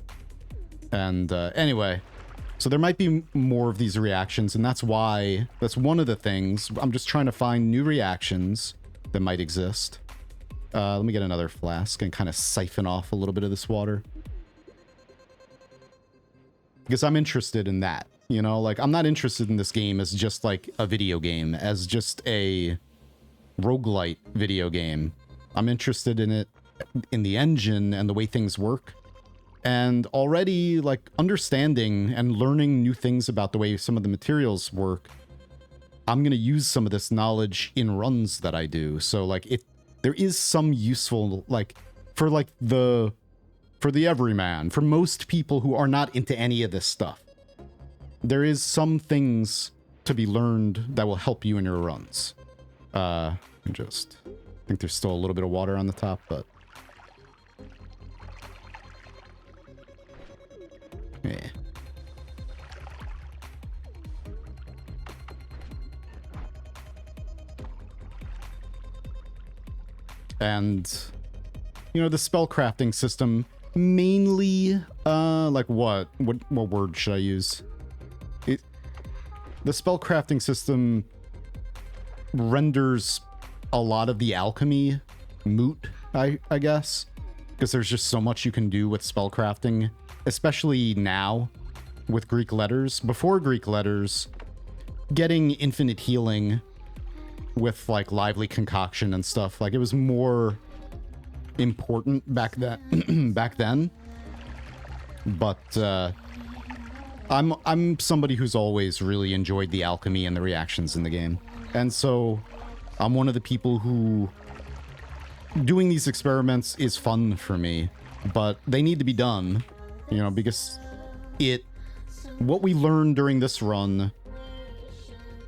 And anyway, so there might be more of these reactions, and that's one of the things. I'm just trying to find new reactions that might exist. Let me get another flask and kind of siphon off a little bit of this water, because I'm interested in that. You know, like I'm not interested in this game as just like a video game, as just a roguelite video game. I'm interested in it, in the engine and the way things work, and already like understanding and learning new things about the way some of the materials work. I'm going to use some of this knowledge in runs that I do. So like there is some useful, like for the everyman, for most people who are not into any of this stuff, there is some things to be learned that will help you in your runs. I think there's still a little bit of water on the top, but yeah. And you know, the spell crafting system mainly, like what word should I use? The spell crafting system renders a lot of the alchemy moot, I guess, because there's just so much you can do with spell crafting, especially now with Greek letters. Before Greek letters, getting infinite healing with like lively concoction and stuff, like it was more important back then. But I'm somebody who's always really enjoyed the alchemy and the reactions in the game, and so I'm one of the people who doing these experiments is fun for me, but they need to be done, you know, because what we learned during this run,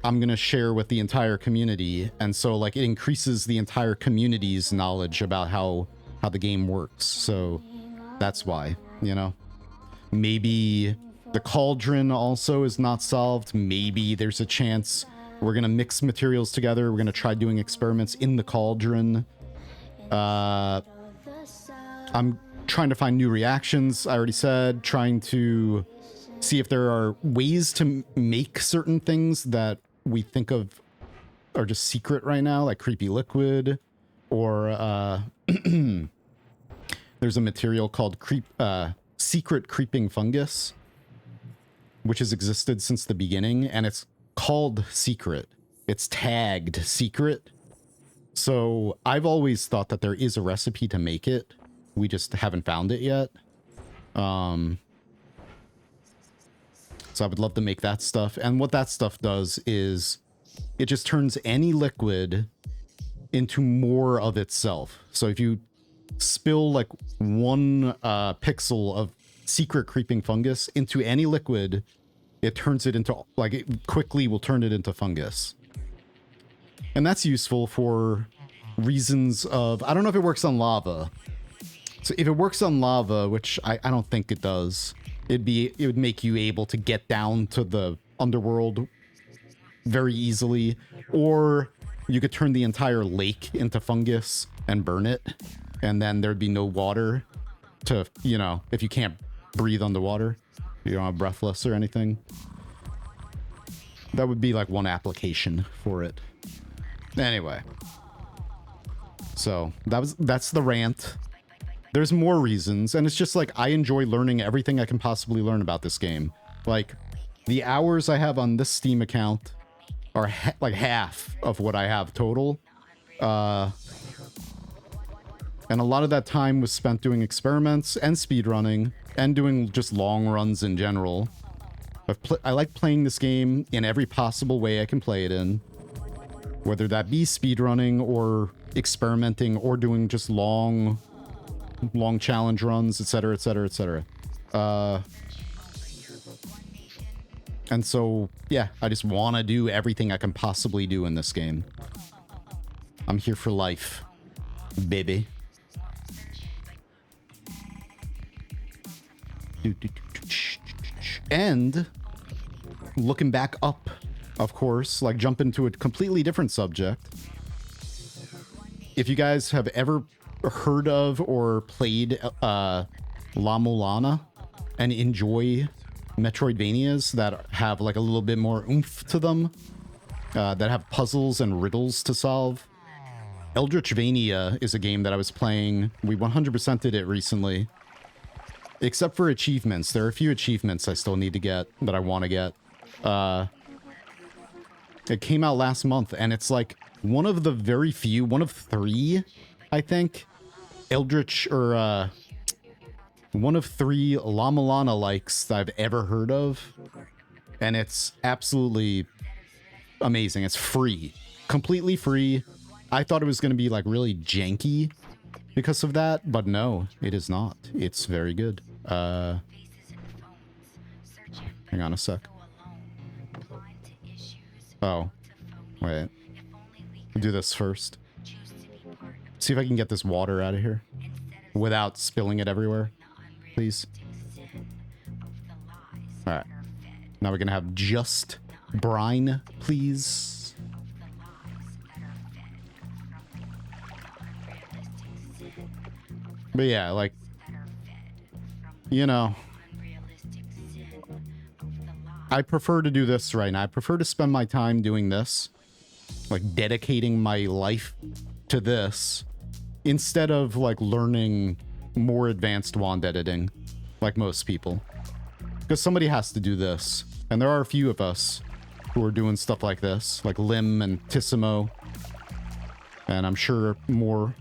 I'm gonna share with the entire community, and so like it increases the entire community's knowledge about how the game works. So that's why, you know, maybe The cauldron also is not solved. Maybe there's a chance we're going to mix materials together. We're going to try doing experiments in the cauldron. I'm trying to find new reactions. I already said, trying to see if there are ways to make certain things that we think of are just secret right now, like creepy liquid, or there's a material called secret creeping fungus, which has existed since the beginning, and it's called secret. It's tagged secret. So I've always thought that there is a recipe to make it. We just haven't found it yet. So I would love to make that stuff. And what that stuff does is it just turns any liquid into more of itself. So if you spill like 1 pixel of secret creeping fungus into any liquid, it turns it into, like, it quickly will turn it into fungus. And that's useful for reasons of, I don't know if it works on lava. So if it works on lava, which I don't think it does, it would make you able to get down to the underworld very easily. Or you could turn the entire lake into fungus and burn it, and then there'd be no water to, you know, if you can't breathe underwater, you don't have breathless or anything. That would be like one application for it. Anyway. So that's the rant. There's more reasons, and it's just like I enjoy learning everything I can possibly learn about this game. Like, the hours I have on this Steam account are like half of what I have total. And a lot of that time was spent doing experiments and speedrunning and doing just long runs in general. I like playing this game in every possible way I can play it in. Whether that be speedrunning or experimenting or doing just long challenge runs, etc, etc, etc. And so, yeah, I just want to do everything I can possibly do in this game. I'm here for life, baby. And looking back up, of course, like jump into a completely different subject. If you guys have ever heard of or played La Mulana and enjoy Metroidvanias that have like a little bit more oomph to them, that have puzzles and riddles to solve, Eldritchvania is a game that I was playing. We 100%ed it recently. Except for achievements. There are a few achievements I still need to get that I want to get. It came out last month, and it's like one of the very few, one of 3, I think, Eldritch, or one of 3 La Mulana likes that I've ever heard of. And it's absolutely amazing. It's free. Completely free. I thought it was going to be like really janky because of that, but no, it is not. It's very good. Hang on a sec. Oh, wait. I'll do this first. See if I can get this water out of here without spilling it everywhere, please. All right. Now we're gonna have just brine, please. But yeah, like, you know, I prefer to do this right now. I prefer to spend my time doing this, like dedicating my life to this, instead of like learning more advanced wand editing, like most people. Because somebody has to do this, and there are a few of us who are doing stuff like this, like Lim and Tissimo, and I'm sure more.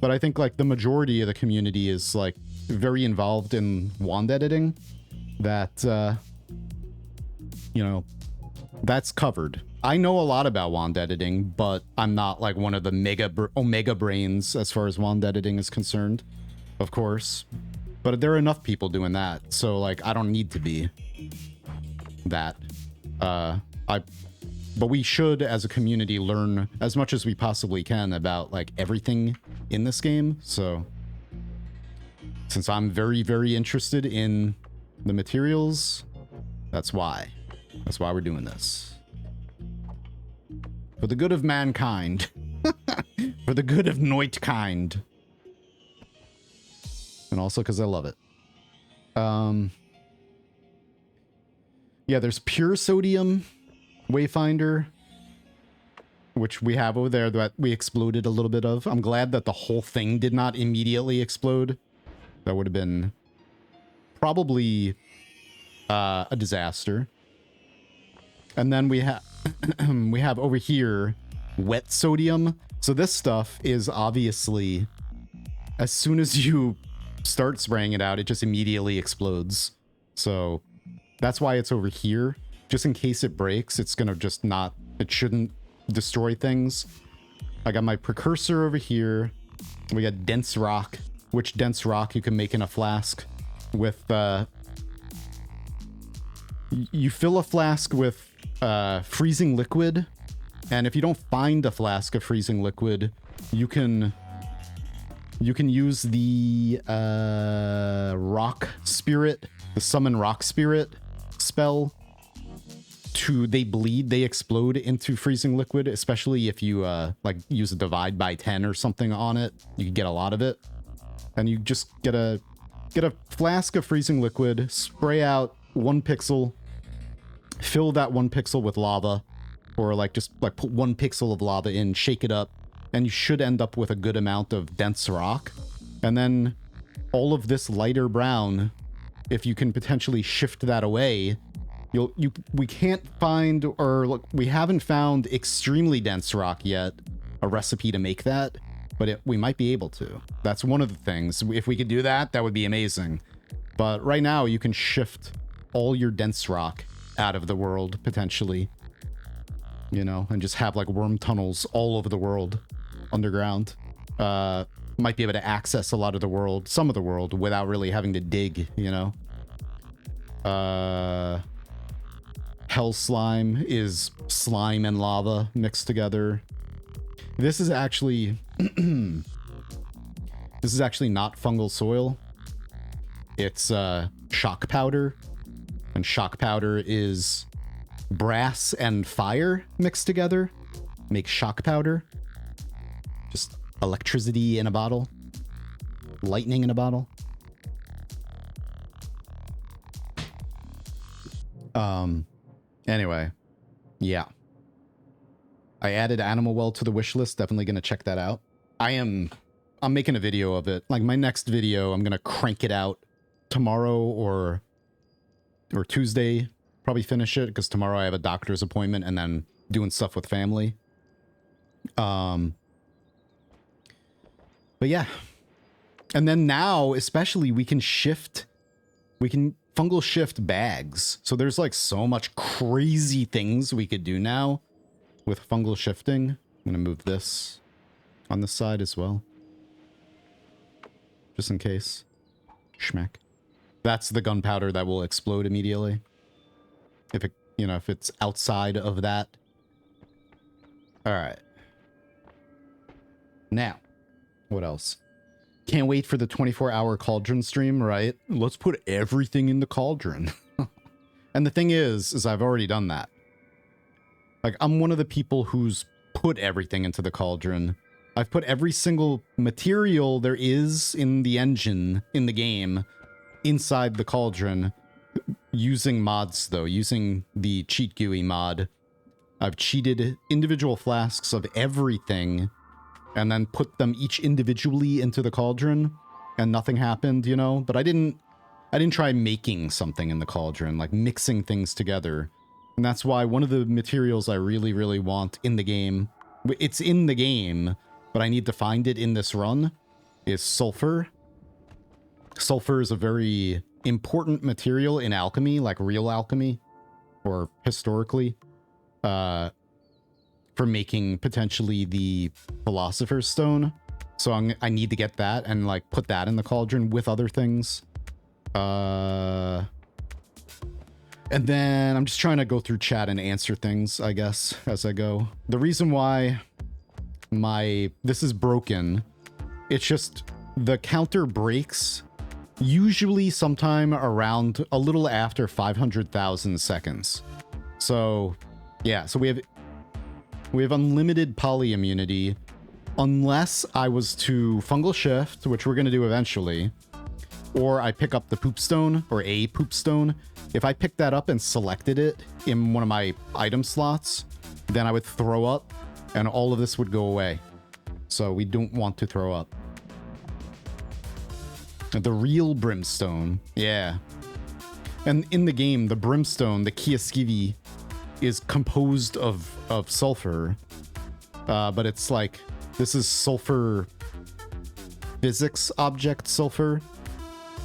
But I think like the majority of the community is like very involved in wand editing, that you know, that's covered. I know a lot about wand editing, but I'm not like one of the omega brains as far as wand editing is concerned, of course. But there are enough people doing that, so like I don't need to be that. But we should, as a community, learn as much as we possibly can about like everything in this game. So since I'm very, very interested in The materials, that's why. That's why we're doing this. For the good of mankind. For the good of Noit kind. And also because I love it. Yeah, there's pure sodium wayfinder, which we have over there that we exploded a little bit of. I'm glad that the whole thing did not immediately explode. That would have been probably a disaster. And then we have we have over here wet sodium. So this stuff is obviously, as soon as you start spraying it out, it just immediately explodes. So that's why it's over here. Just in case it breaks, it's gonna just not, it shouldn't destroy things. I got my precursor over here. We got dense rock, which dense rock you can make in a flask with, you fill a flask with freezing liquid, and if you don't find a flask of freezing liquid, you can use the rock spirit, the summon rock spirit spell. They bleed, they explode into freezing liquid, especially if you like use a divide by 10 or something on it. You can get a lot of it, and you just get a flask of freezing liquid, spray out 1 pixel, fill that 1 pixel with lava, or like just like put 1 pixel of lava in, shake it up, and you should end up with a good amount of dense rock. And then all of this lighter brown, if you can potentially shift that away, we can't find, or look, we haven't found extremely dense rock yet, a recipe to make that, but we might be able to. That's one of the things. If we could do that, that would be amazing. But right now you can shift all your dense rock out of the world, potentially, you know, and just have like worm tunnels all over the world underground. Might be able to access a lot of the world, some of the world, without really having to dig, you know. Hell slime is slime and lava mixed together. This is actually this is actually not fungal soil. It's shock powder, and shock powder is brass and fire mixed together. Make shock powder. Just electricity in a bottle. Lightning in a bottle. Anyway, yeah. I added Animal Well to the wish list. Definitely gonna check that out. I'm making a video of it. Like my next video, I'm gonna crank it out tomorrow or Tuesday. Probably finish it because tomorrow I have a doctor's appointment and then doing stuff with family. But yeah. And then now, especially, we can fungal shift bags. So there's like so much crazy things we could do now with fungal shifting. I'm gonna move this on this side as well, just in case. Schmack. That's the gunpowder that will explode immediately if it, you know, if it's outside of that. All right. Now, what else? Can't wait for the 24-hour cauldron stream, right? Let's put everything in the cauldron. And the thing is I've already done that. Like, I'm one of the people who's put everything into the cauldron. I've put every single material there is in the engine, in the game, inside the cauldron, using mods, though, using the Cheat GUI mod. I've cheated individual flasks of everything and then put them each individually into the cauldron, and nothing happened, you know? But I didn't try making something in the cauldron, like mixing things together. And that's why one of the materials I really, really want in the game, it's in the game, but I need to find it in this run, is sulfur. Sulfur is a very important material in alchemy, like real alchemy, or historically. For making potentially the Philosopher's Stone. So I need to get that and like put that in the cauldron with other things. And then I'm just trying to go through chat and answer things, I guess, as I go. The reason why this is broken, it's just the counter breaks usually sometime around a little after 500,000 seconds. So yeah, so we have unlimited poly immunity unless I was to fungal shift, which we're going to do eventually, or I pick up the poop stone or a poop stone. If I picked that up and selected it in one of my item slots, then I would throw up and all of this would go away. So we don't want to throw up. The real brimstone, yeah. And in the game, the brimstone, the Kiaskivi, is composed of sulfur, but it's like, this is sulfur physics object sulfur,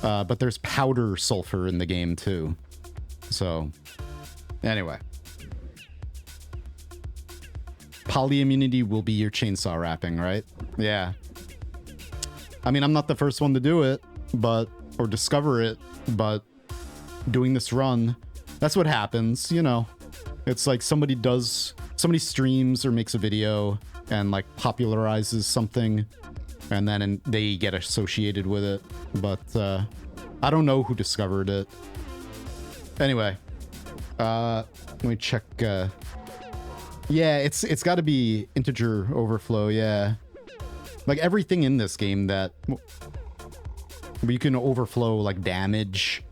but there's powder sulfur in the game too. So anyway, poly immunity will be your chainsaw wrapping, right? Yeah. I mean, I'm not the first one to do it, or discover it, but doing this run, that's what happens, you know. It's like somebody streams or makes a video and like popularizes something, and then they get associated with it. But I don't know who discovered it. Anyway, let me check. Yeah, it's got to be integer overflow. Yeah, like everything in this game that you can overflow, like damage,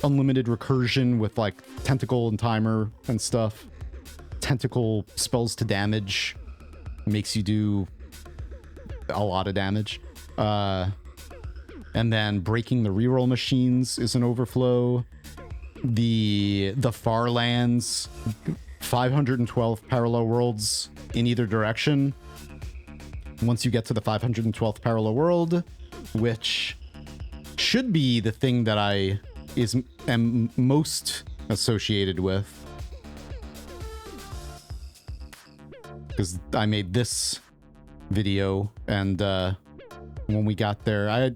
unlimited recursion with like tentacle and timer and stuff. Tentacle spells to damage, makes you do a lot of damage. And then breaking the reroll machines is an overflow. The far lands, 512 parallel worlds in either direction. Once you get to the 512th parallel world, which should be the thing that I am most associated with, because I made this video, and when we got there,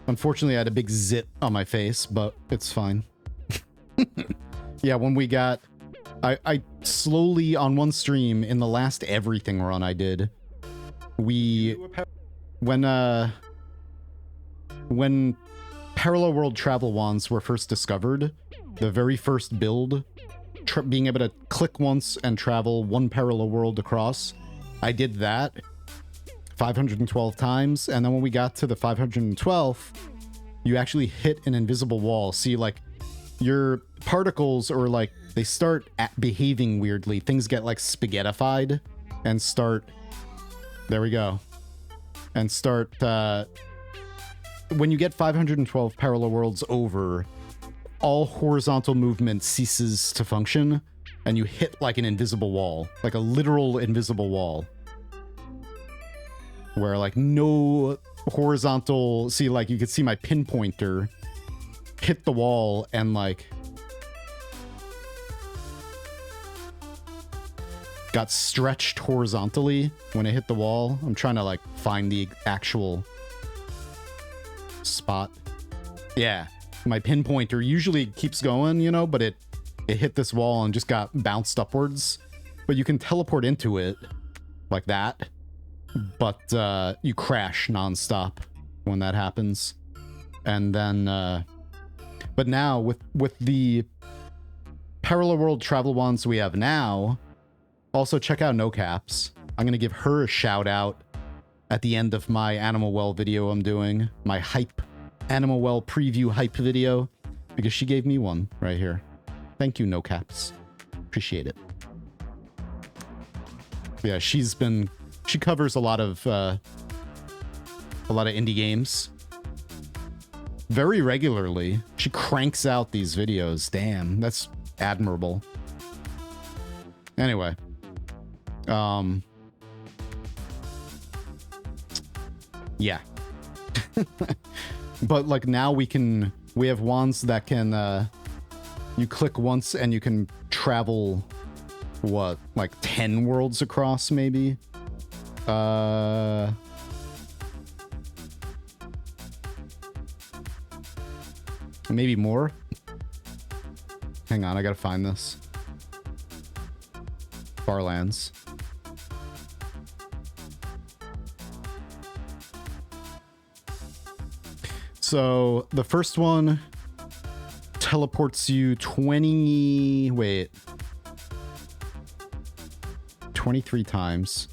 unfortunately I had a big zit on my face, but it's fine. Yeah, when we got, I slowly on one stream in the last everything run I did, when parallel world travel wands were first discovered, the very first build, being able to click once and travel one parallel world across, I did that 512 times, and then when we got to the 512th, you actually hit an invisible wall. See, like, your particles, or like, they start behaving weirdly. Things get like spaghettified and start, there we go, and start, when you get 512 parallel worlds over, all horizontal movement ceases to function, and you hit like an invisible wall, like a literal invisible wall, where like no horizontal, see, like you could see my pinpointer hit the wall and like got stretched horizontally when it hit the wall. I'm trying to like find the actual spot. Yeah, my pinpointer usually keeps going, you know, but it hit this wall and just got bounced upwards. But you can teleport into it like that, but you crash nonstop when that happens. And then but now with the parallel world travel wands we have now, also check out No Caps. I'm gonna give her a shout out at the end of my Animal Well video I'm doing, my hype Animal Well preview hype video, because she gave me one right here. Thank you, No Caps. Appreciate it. Yeah, she covers a lot of indie games very regularly. She cranks out these videos. Damn, that's admirable. Anyway, yeah. But like now we have wands that can you click once and you can travel, what, like 10 worlds across maybe? Maybe more? Hang on, I gotta find this. Farlands. So the first one teleports you 23 times.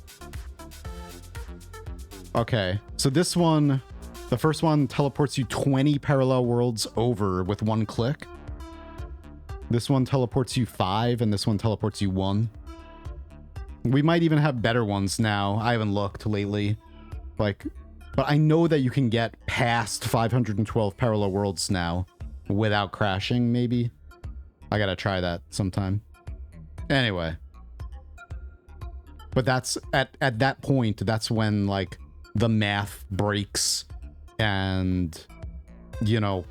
Okay, so this one, the first one teleports you 20 parallel worlds over with one click. This one teleports you 5, and this one teleports you 1. We might even have better ones now. I haven't looked lately. Like, but I know that you can get past 512 parallel worlds now without crashing, maybe. I gotta try that sometime. Anyway. But that's, at that point, that's when, like, the math breaks and, you know,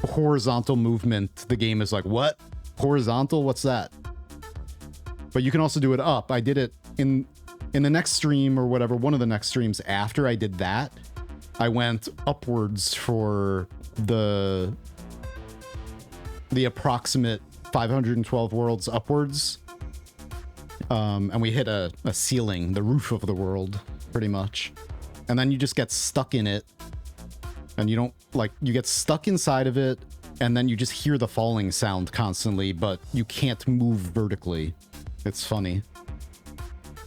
horizontal movement, the game is like, what? Horizontal? What's that? But you can also do it up. I did it in the next stream or whatever, one of the next streams after I did that. I went upwards for the approximate 512 worlds upwards. And we hit a ceiling, the roof of the world, pretty much. And then you just get stuck in it. And you don't, like, you get stuck inside of it, and then you just hear the falling sound constantly, but you can't move vertically. It's funny.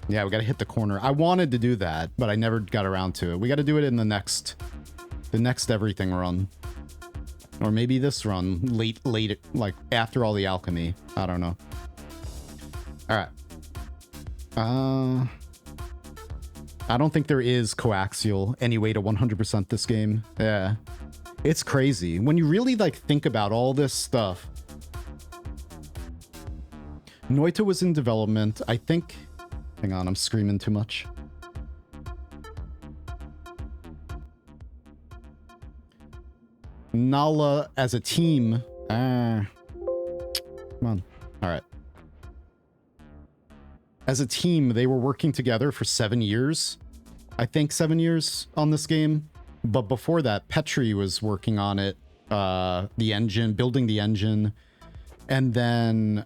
Yeah, we gotta hit the corner. I wanted to do that, but I never got around to it. We gotta do it in the next everything run. Or maybe this run, late, like, after all the alchemy. I don't know. Alright. I don't think there is coaxial any way to 100% this game. Yeah. It's crazy. When you really, like, think about all this stuff. Noita was in development. I think... Hang on, I'm screaming too much. Nala as a team. Come on. Alright. As a team, they were working together for 7 years. I think 7 years on this game. But before that, Petri was working on it. The engine, building the engine. And then...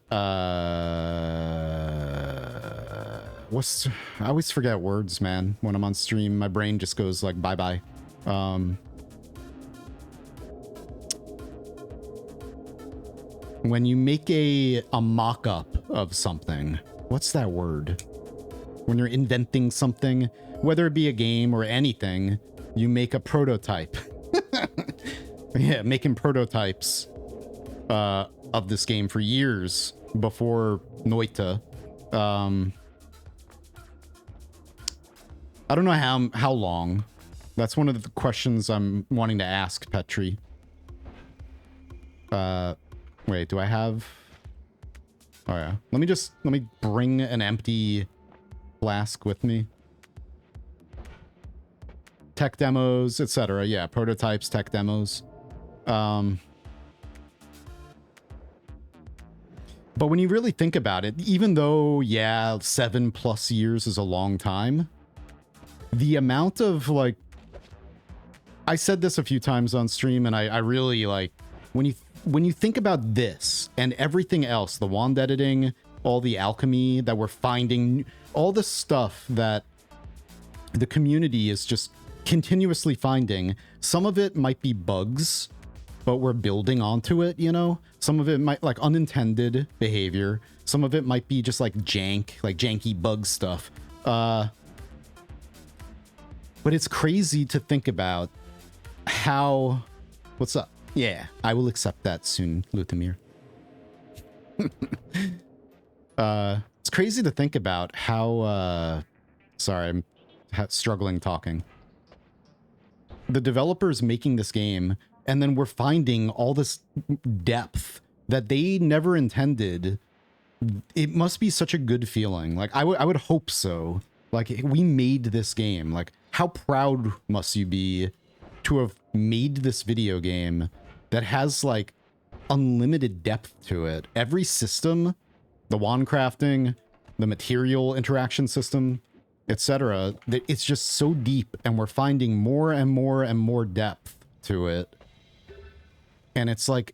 I always forget words, man. When I'm on stream, my brain just goes like, bye-bye. When you make a mock-up of something... What's that word? When you're inventing something, whether it be a game or anything, you make a prototype. Yeah, making prototypes of this game for years before Noita. I don't know how long. That's one of the questions I'm wanting to ask Petri. Wait, do I have... Oh yeah. Let me bring an empty flask with me. Tech demos, etc. Yeah, prototypes, tech demos. But when you really think about it, even though, yeah, 7+ years is a long time, the amount of, like... I said this a few times on stream, and I really, like... When you think about this and everything else, the wand editing, all the alchemy that we're finding, all the stuff that the community is just continuously finding, some of it might be bugs, but we're building onto it, you know? Some of it might, like, unintended behavior. Some of it might be just like janky bug stuff. But it's crazy to think about how... What's up? Yeah, I will accept that soon, Luthimir. It's crazy to think about how... sorry, I'm struggling talking. The developers making this game, and then we're finding all this depth that they never intended. It must be such a good feeling. Like, I would hope so. Like, we made this game. Like, how proud must you be to have made this video game that has, like, unlimited depth to it. Every system, the wand crafting, the material interaction system, etc., it's just so deep, and we're finding more and more and more depth to it. And it's like,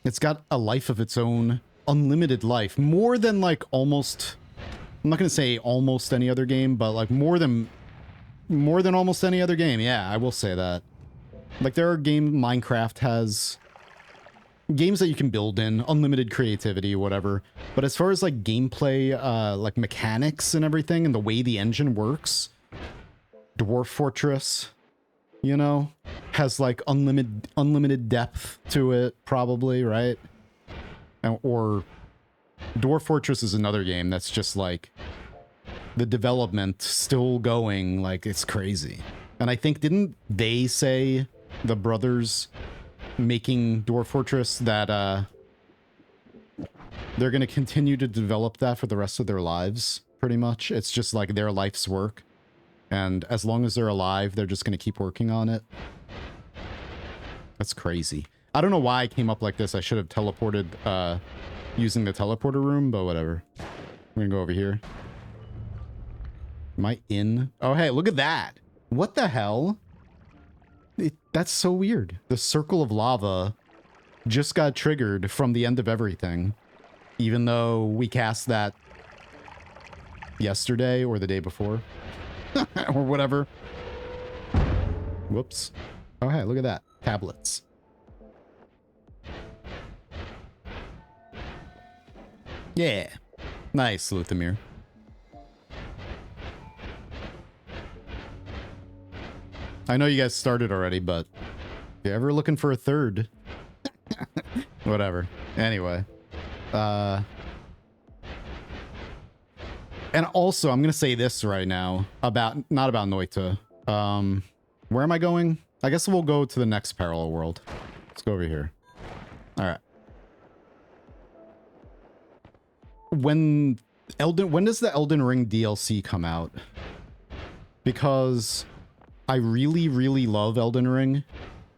it's got a life of its own, unlimited life, more than, like, almost... I'm not gonna say almost any other game, but, like, more than almost any other game. Yeah, I will say that. Like, there are Minecraft has games that you can build in, unlimited creativity, whatever. But as far as like gameplay, like mechanics and everything, and the way the engine works, Dwarf Fortress, you know, has like unlimited depth to it, probably, right? Or Dwarf Fortress is another game that's just like the development still going, like it's crazy. And I think, didn't they say, the brothers making Dwarf Fortress, that they're going to continue to develop that for the rest of their lives, pretty much? It's just like their life's work. And as long as they're alive, they're just going to keep working on it. That's crazy. I don't know why I came up like this. I should have teleported using the teleporter room, but whatever. We're going to go over here. Am I in? Oh, hey, look at that. What the hell? That's so weird. The circle of lava just got triggered from the end of everything, even though we cast that yesterday or the day before or whatever. Whoops. Oh, hey, look at that. Tablets. Yeah. Nice, Luthamir. I know you guys started already, but if you're ever looking for a third, whatever. Anyway. And also, I'm going to say this right now about, not about Noita. Where am I going? I guess we'll go to the next parallel world. Let's go over here. All right. When does the Elden Ring DLC come out? Because I really, really love Elden Ring.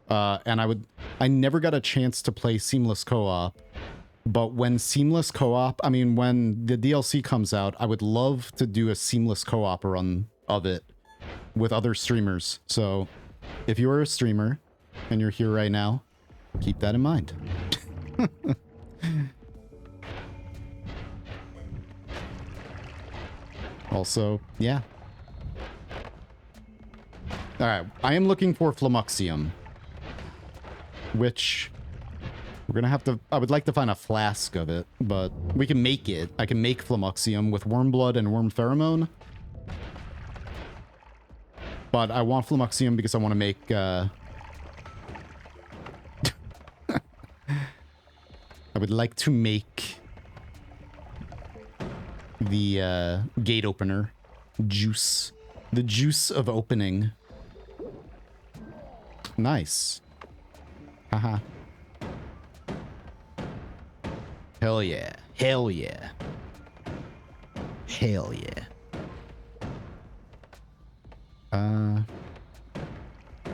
And I never got a chance to play Seamless Co-op. But when Seamless Co-op, I mean, when the DLC comes out, I would love to do a Seamless Co-op run of it with other streamers. So if you are a streamer and you're here right now, keep that in mind. Also, yeah. All right, I am looking for Flumuxium, which we're gonna have to, I would like to find a flask of it, but we can make it. I can make Flumuxium with worm blood and worm pheromone. But I want Flumuxium because I want to make, I would like to make the gate opener juice. The juice of opening. Nice. Haha. Hell yeah. Hell yeah. Hell yeah.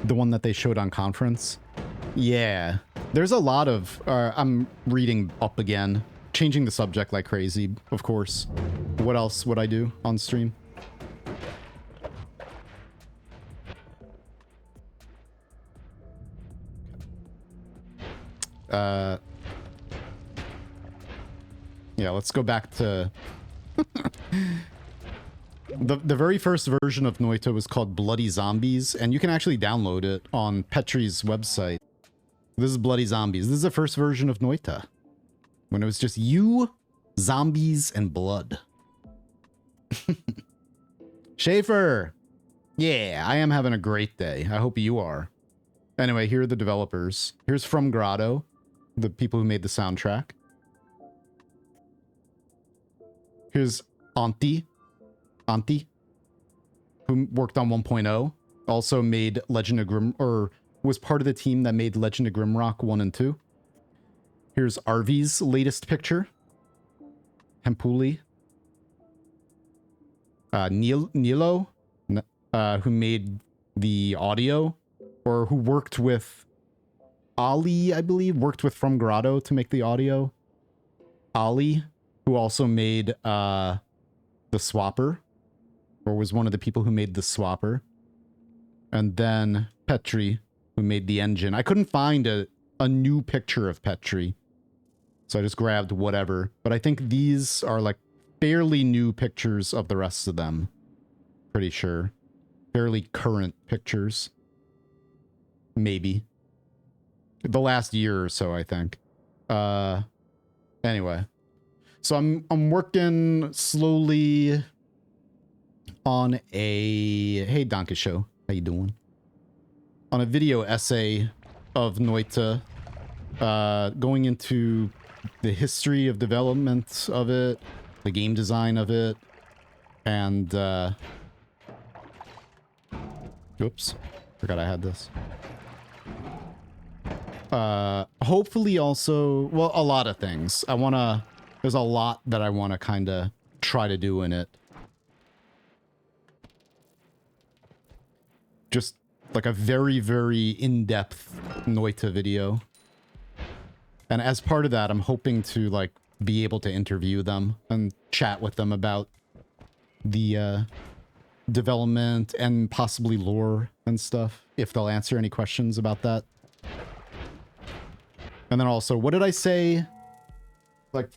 The one that they showed on conference? Yeah. There's a lot of... I'm reading up again. Changing the subject like crazy, of course. What else would I do on stream? Yeah, let's go back to... The very first version of Noita was called Bloody Zombies, and you can actually download it on Petri's website. This is Bloody Zombies. This is the first version of Noita. When it was just you, zombies, and blood. Schaefer! Yeah, I am having a great day. I hope you are. Anyway, here are the developers. Here's From Grotto, the people who made the soundtrack. Here's Auntie, who worked on 1.0. Also made Legend of Grim, or was part of the team that made Legend of Grimrock 1 and 2. Here's Arvy's latest picture. Hempuli. Nilo, who made the audio, or who worked with Ali, I believe, worked with From Grotto to make the audio. Ali, who also made the Swapper, or was one of the people who made the Swapper. And then Petri, who made the engine. I couldn't find a new picture of Petri, so I just grabbed whatever. But I think these are like fairly new pictures of the rest of them. Pretty sure. Fairly current pictures. maybe. The last year or so, I think. Anyway. So I'm working slowly on a... Hey, Donkey Show. How you doing? On a video essay of Noita. Going into the history of development of it, the game design of it, and oops, forgot I had this. Hopefully also, well, a lot of things. There's a lot that I want to kind of try to do in it. Just like a very, very in-depth Noita video. And as part of that, I'm hoping to like be able to interview them and chat with them about the development and possibly lore and stuff, if they'll answer any questions about that. And then also, what did I say? Like,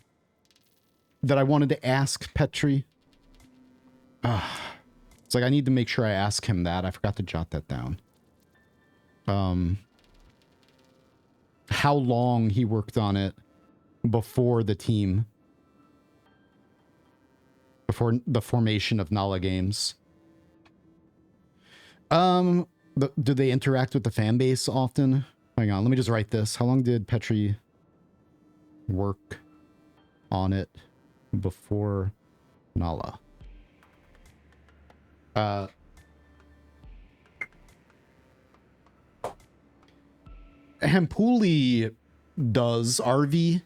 that I wanted to ask Petri? It's like I need to make sure I ask him that. I forgot to jot that down. How long he worked on it before the team. Before the formation of Nala Games. Do they interact with the fan base often? Hang on, let me just write this. How long did Petri work on it before Nala? Hampuli does, RV.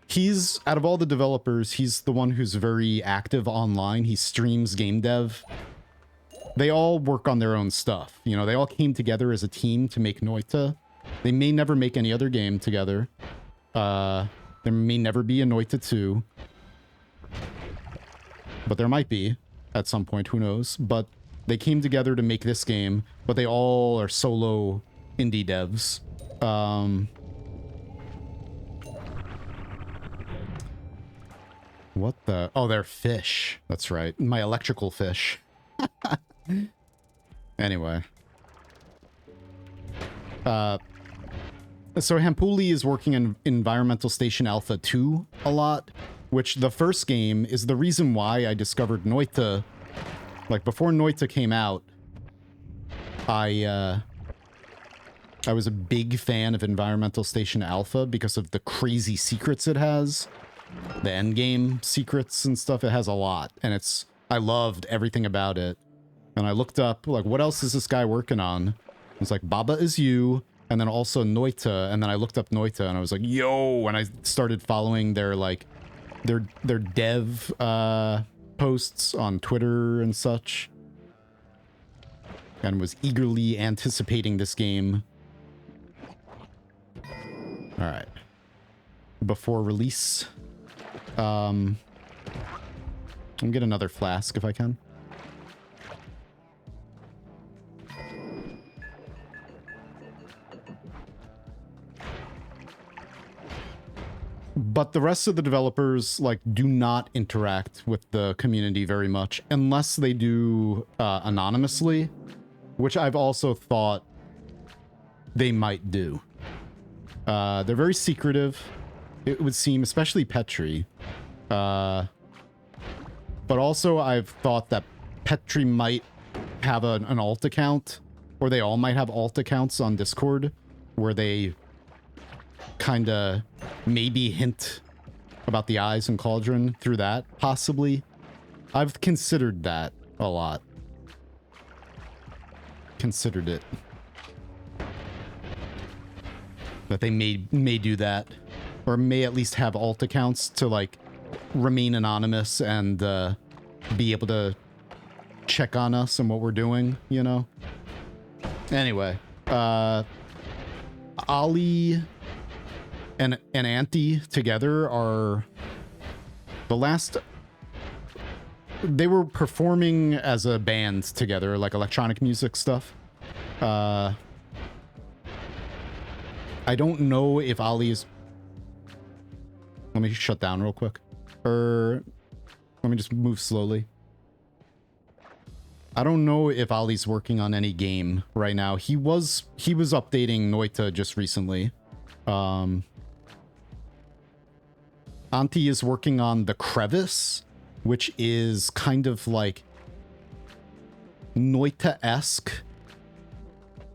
He's, out of all the developers, he's the one who's very active online. He streams game dev. They all work on their own stuff. You know, they all came together as a team to make Noita. They may never make any other game together. There may never be a Noita 2. But there might be at some point, who knows. But they came together to make this game, but they all are solo indie devs. What the? Oh, they're fish. That's right. My electrical fish. Anyway. So Hampuli is working in Environmental Station Alpha 2 a lot, which the first game is the reason why I discovered Noita. Like, before Noita came out, I was a big fan of Environmental Station Alpha because of the crazy secrets it has. The endgame secrets and stuff, it has a lot. And I loved everything about it. And I looked up, like, what else is this guy working on? It's like, Baba Is You, and then also Noita. And then I looked up Noita, and I was like, yo! And I started following their, like, their dev posts on Twitter and such. And was eagerly anticipating this game. Alright. Before release. I'll get another flask if I can. But the rest of the developers, like, do not interact with the community very much unless they do anonymously, which I've also thought they might do. They're very secretive, it would seem, especially Petri. But also I've thought that Petri might have an alt account, or they all might have alt accounts on Discord, where they kind of maybe hint about the eyes and cauldron through that, possibly. I've considered that a lot. Considered it. That they may do that, or may at least have alt accounts to, like, remain anonymous and be able to check on us and what we're doing, you know? Anyway, Ali and Auntie together are the last... They were performing as a band together, like electronic music stuff. I don't know if Ali's... Let me shut down real quick. Let me just move slowly. I don't know if Ali's working on any game right now. He was updating Noita just recently. Auntie is working on the Crevice, which is kind of like Noita-esque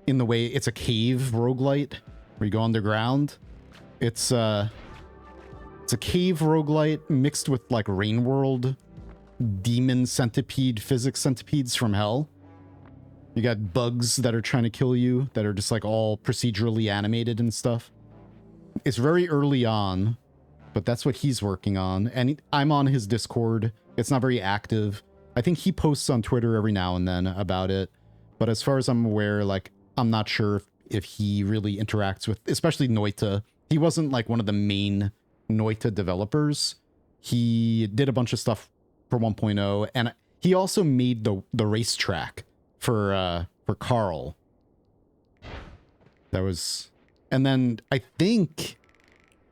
in the way it's a cave roguelite where you go underground. It's a cave roguelite mixed with like Rain World demon centipede physics centipedes from hell. You got bugs that are trying to kill you that are just like all procedurally animated and stuff. It's very early on, but that's what he's working on. And I'm on his Discord. It's not very active. I think he posts on Twitter every now and then about it. But as far as I'm aware, like, I'm not sure if he really interacts with, especially Noita. He wasn't like one of the main Noita developers. He did a bunch of stuff for 1.0, and he also made the racetrack for Carl. That was, and then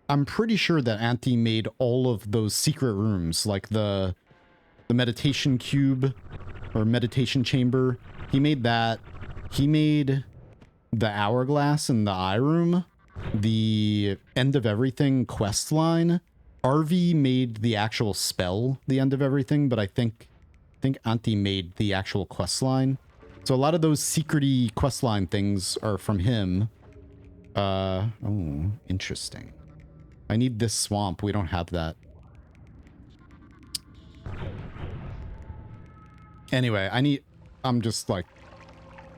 I'm pretty sure that Auntie made all of those secret rooms, like the meditation cube or meditation chamber. He made that. He made the hourglass in the eye room, the end of everything quest line. RV made the actual spell, the end of everything, but I think Auntie made the actual quest line. So a lot of those secret-y quest line things are from him. Oh, interesting. I need this swamp. We don't have that. Anyway, I'm just like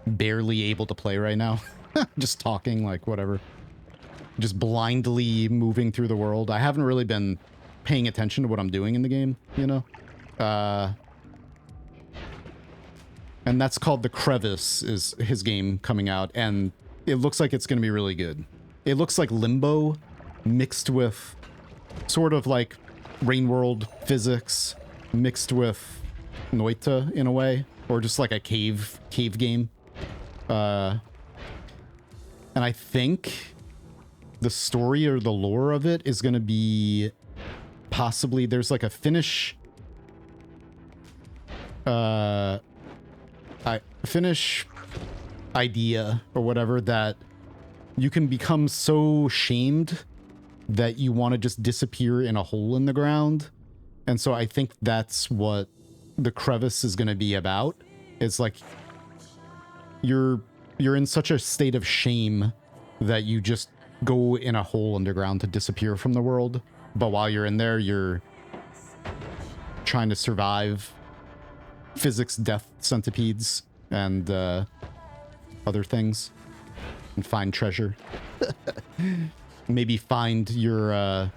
barely able to play right now. Just talking, like, whatever. Just blindly moving through the world. I haven't really been paying attention to what I'm doing in the game, you know? And that's called The Crevice, is his game coming out, and it looks like it's going to be really good. It looks like Limbo mixed with sort of like Rain World physics mixed with Noita in a way, or just like a cave game. And I think the story or the lore of it is going to be possibly, there's like a Finnish idea or whatever, that you can become so shamed that you want to just disappear in a hole in the ground. And so I think that's what the Crevice is going to be about. It's like you're in such a state of shame that you just go in a hole underground to disappear from the world. But while you're in there, you're trying to survive physics death centipedes and other things, and find treasure. Maybe find your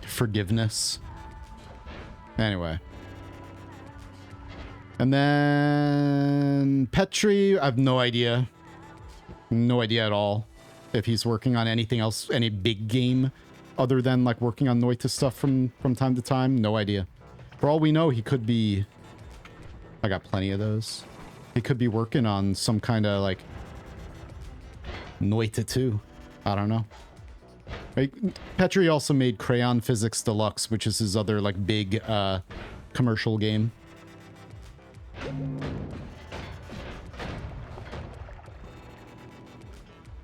forgiveness. Anyway. And then Petri, I have no idea. No idea at all if he's working on anything else, any big game, other than like working on Noita stuff from time to time. No idea. For all we know, he could be... I got plenty of those. He could be working on some kind of like Noita 2. I don't know. Right? Petri also made Crayon Physics Deluxe, which is his other like big commercial game.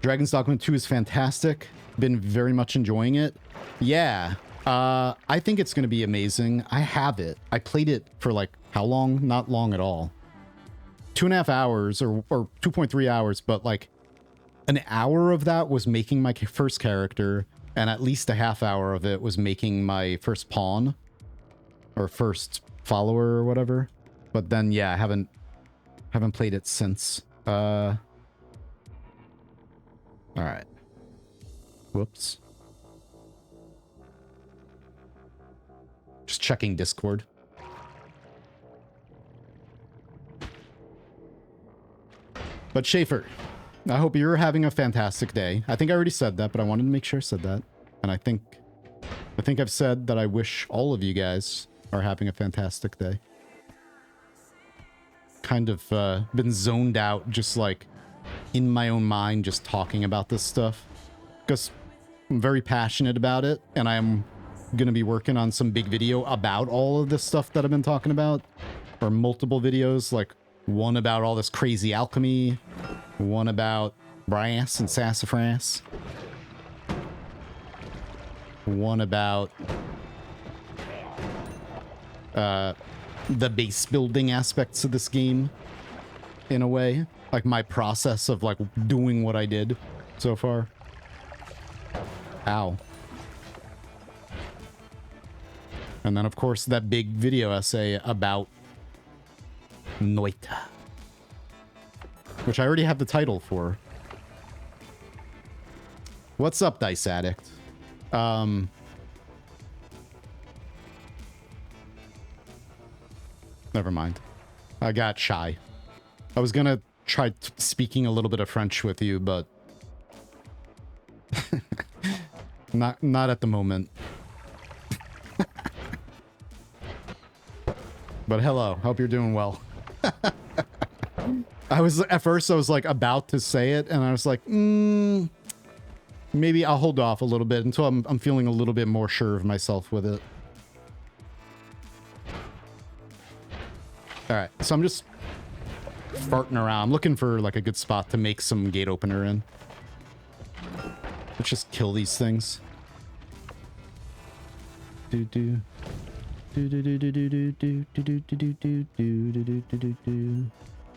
Dragon's Dogma 2 is fantastic. Been very much enjoying it. Yeah. I think it's going to be amazing. I have it. I played it for like how long? Not long at all. 2.5 hours or 2.3 hours, but like an hour of that was making my first character, and at least a half hour of it was making my first pawn or first follower or whatever. But then, yeah, I haven't played it since. All right. Whoops. Just checking Discord. But Schaefer, I hope you're having a fantastic day. I think I already said that, but I wanted to make sure I said that. And I think I've said that I wish all of you guys are having a fantastic day. Kind of been zoned out, just like in my own mind, just talking about this stuff. Because I'm very passionate about it, and I'm gonna be working on some big video about all of this stuff that I've been talking about, or multiple videos, like one about all this crazy alchemy, one about brass and sassafras, one about the base building aspects of this game, in a way, like my process of like doing what I did so far. Ow. And then of course that big video essay about Noita, which I already have the title for. What's up, Dice Addict? Never mind. I got shy. I was gonna try speaking a little bit of French with you, but not at the moment. But hello, hope you're doing well. At first I was like about to say it, and I was like, maybe I'll hold off a little bit until I'm feeling a little bit more sure of myself with it. All right, so I'm just farting around. I'm looking for like a good spot to make some gate opener in. Let's just kill these things. Didn't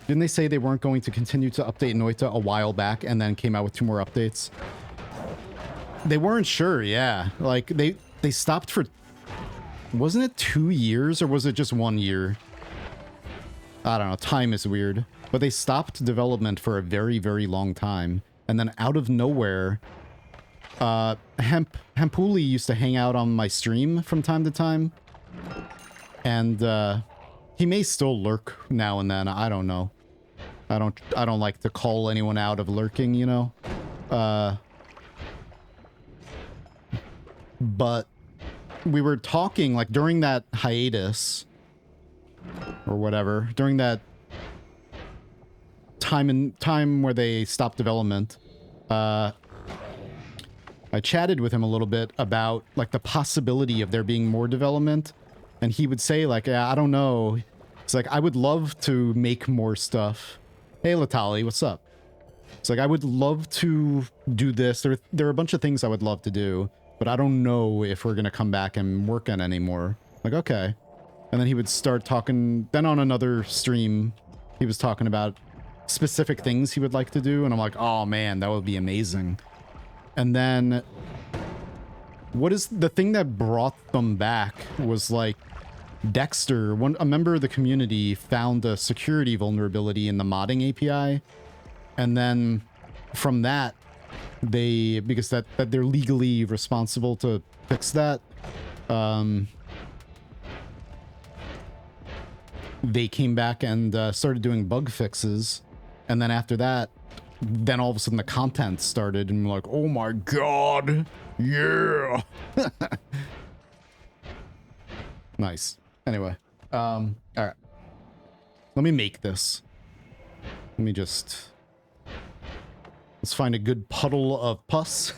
they say they weren't going to continue to update Noita a while back and then came out with 2 more updates? They weren't sure, yeah. Like they stopped for, wasn't it 2 years or was it just 1 year? I don't know, time is weird. But they stopped development for a very, very long time. And then out of nowhere, Hempuli used to hang out on my stream from time to time. And he may still lurk now and then, I don't know. I don't like to call anyone out of lurking, you know? But we were talking, like, during that hiatus, or whatever, during that time where they stopped development, I chatted with him a little bit about, like, the possibility of there being more development, and he would say, like, yeah, I don't know. It's like, I would love to make more stuff. Hey, Latali, what's up? It's like, I would love to do this. There are a bunch of things I would love to do, but I don't know if we're gonna come back and work on anymore. Like, okay. And then he would start talking, then on another stream, he was talking about specific things he would like to do, and I'm like, oh man, that would be amazing. And then, what is the thing that brought them back was like, Dexter, a member of the community, found a security vulnerability in the modding API, and then from that, because they're legally responsible to fix that, they came back and started doing bug fixes, and then after that, then all of a sudden the content started, and we're like, oh my god, yeah. Nice. Anyway, all right. Let me make this. Let's find a good puddle of pus.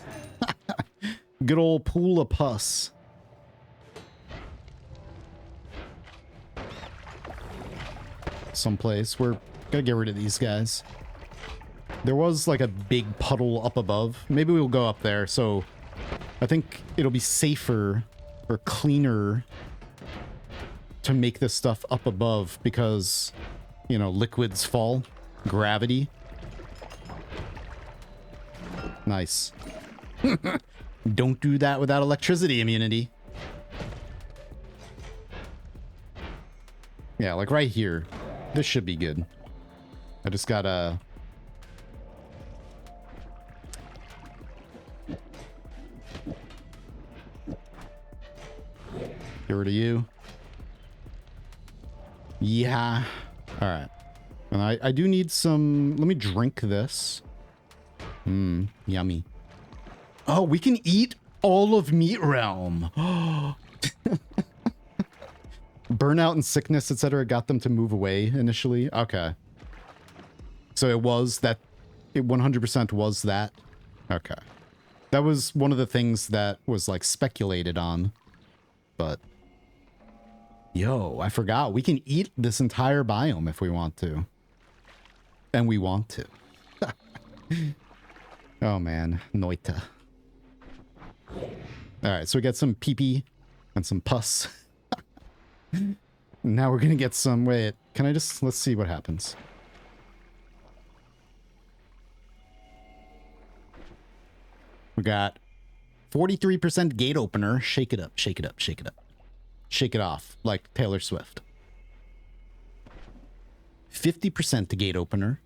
Good old pool of pus. Someplace. We're gonna get rid of these guys. There was like a big puddle up above. Maybe we'll go up there. So I think it'll be safer or cleaner to make this stuff up above because, you know, liquids fall. Gravity. Nice. Don't do that without electricity immunity. Yeah, like right here. This should be good. I just gotta... get rid of you. Yeah. Alright. And I do need some... let me drink this. Mmm, yummy. Oh, we can eat all of Meat Realm. Burnout and sickness, etc. got them to move away initially. Okay. So it was that... it 100% was that? Okay. That was one of the things that was, like, speculated on. But yo, I forgot. We can eat this entire biome if we want to. And we want to. Oh man, Noita. Alright, so we got some pee-pee and some pus. Now we're gonna get some... Wait, can I just... Let's see what happens. We got 43% gate opener. Shake it up, shake it up, shake it up. Shake it off, like Taylor Swift. 50% to gate opener.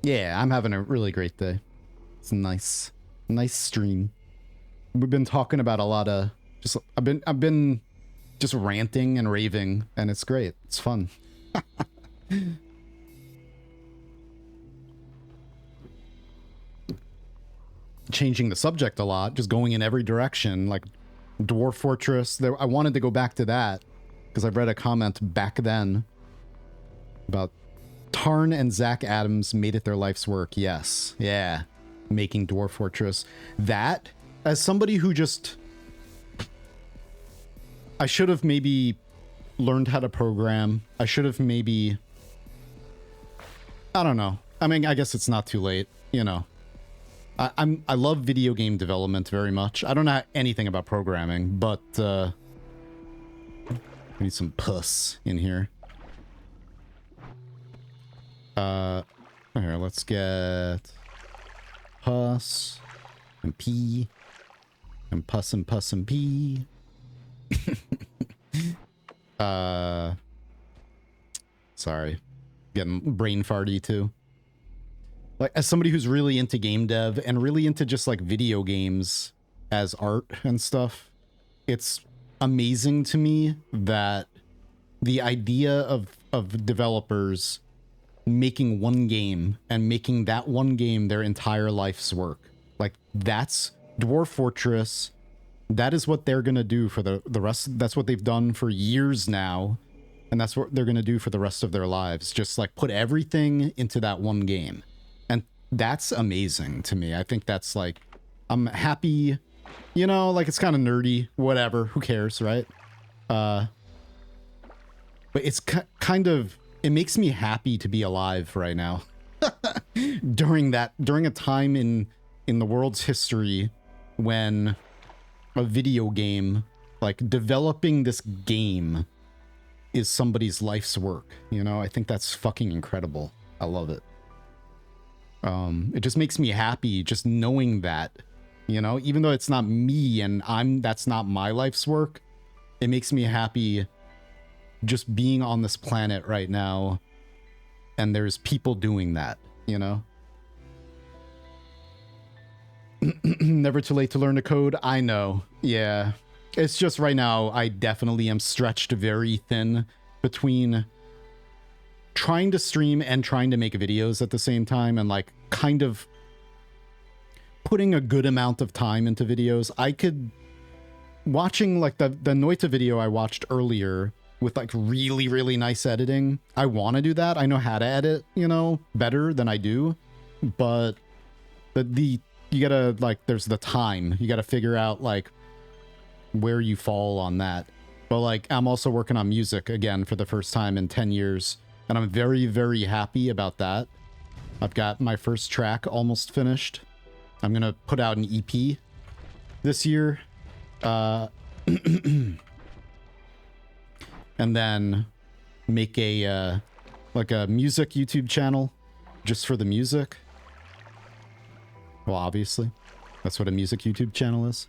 Yeah, I'm having a really great day. It's a nice stream. We've been talking about a lot of just I've been just ranting and raving, and it's great. It's fun. Changing the subject a lot, just going in every direction, like Dwarf Fortress. I wanted to go back to that because I've read a comment back then about Tarn and Zach Adams made it their life's work. Yes. Yeah. Making Dwarf Fortress. That, as somebody who just... I should have maybe learned how to program. I should have maybe... I don't know. I mean, I guess it's not too late, you know. I love video game development very much. I don't know anything about programming, but I need some pus in here. Here, let's get pus and pee and pus and pus and pee. Sorry, getting brain farty too. Like, as somebody who's really into game dev and really into just like video games as art and stuff, it's amazing to me that the idea of developers making one game and making that one game their entire life's work. Like, that's Dwarf Fortress. That is what they're going to do for the rest. That's what they've done for years now. And that's what they're going to do for the rest of their lives. Just like put everything into that one game. And that's amazing to me. I think that's like, I'm happy, you know, like it's kind of nerdy, whatever, who cares, right? But it's kind of, it makes me happy to be alive right now. during a time in the world's history when a video game, like developing this game, is somebody's life's work. You know, I think that's fucking incredible. I love it. It just makes me happy just knowing that, you know, even though it's not me and that's not my life's work, it makes me happy just being on this planet right now, and there's people doing that, you know? Never too late to learn to code. I know. Yeah. It's just right now, I definitely am stretched very thin between trying to stream and trying to make videos at the same time, and like kind of putting a good amount of time into videos. I could... Watching like the Noita video I watched earlier with like really, really nice editing. I want to do that. I know how to edit, you know, better than I do. But you gotta, like, there's the time. You gotta figure out, like, where you fall on that. But, like, I'm also working on music again for the first time in 10 years. And I'm very, very happy about that. I've got my first track almost finished. I'm gonna put out an EP this year. And then make a like a music YouTube channel just for the music. Well, obviously, that's what a music YouTube channel is.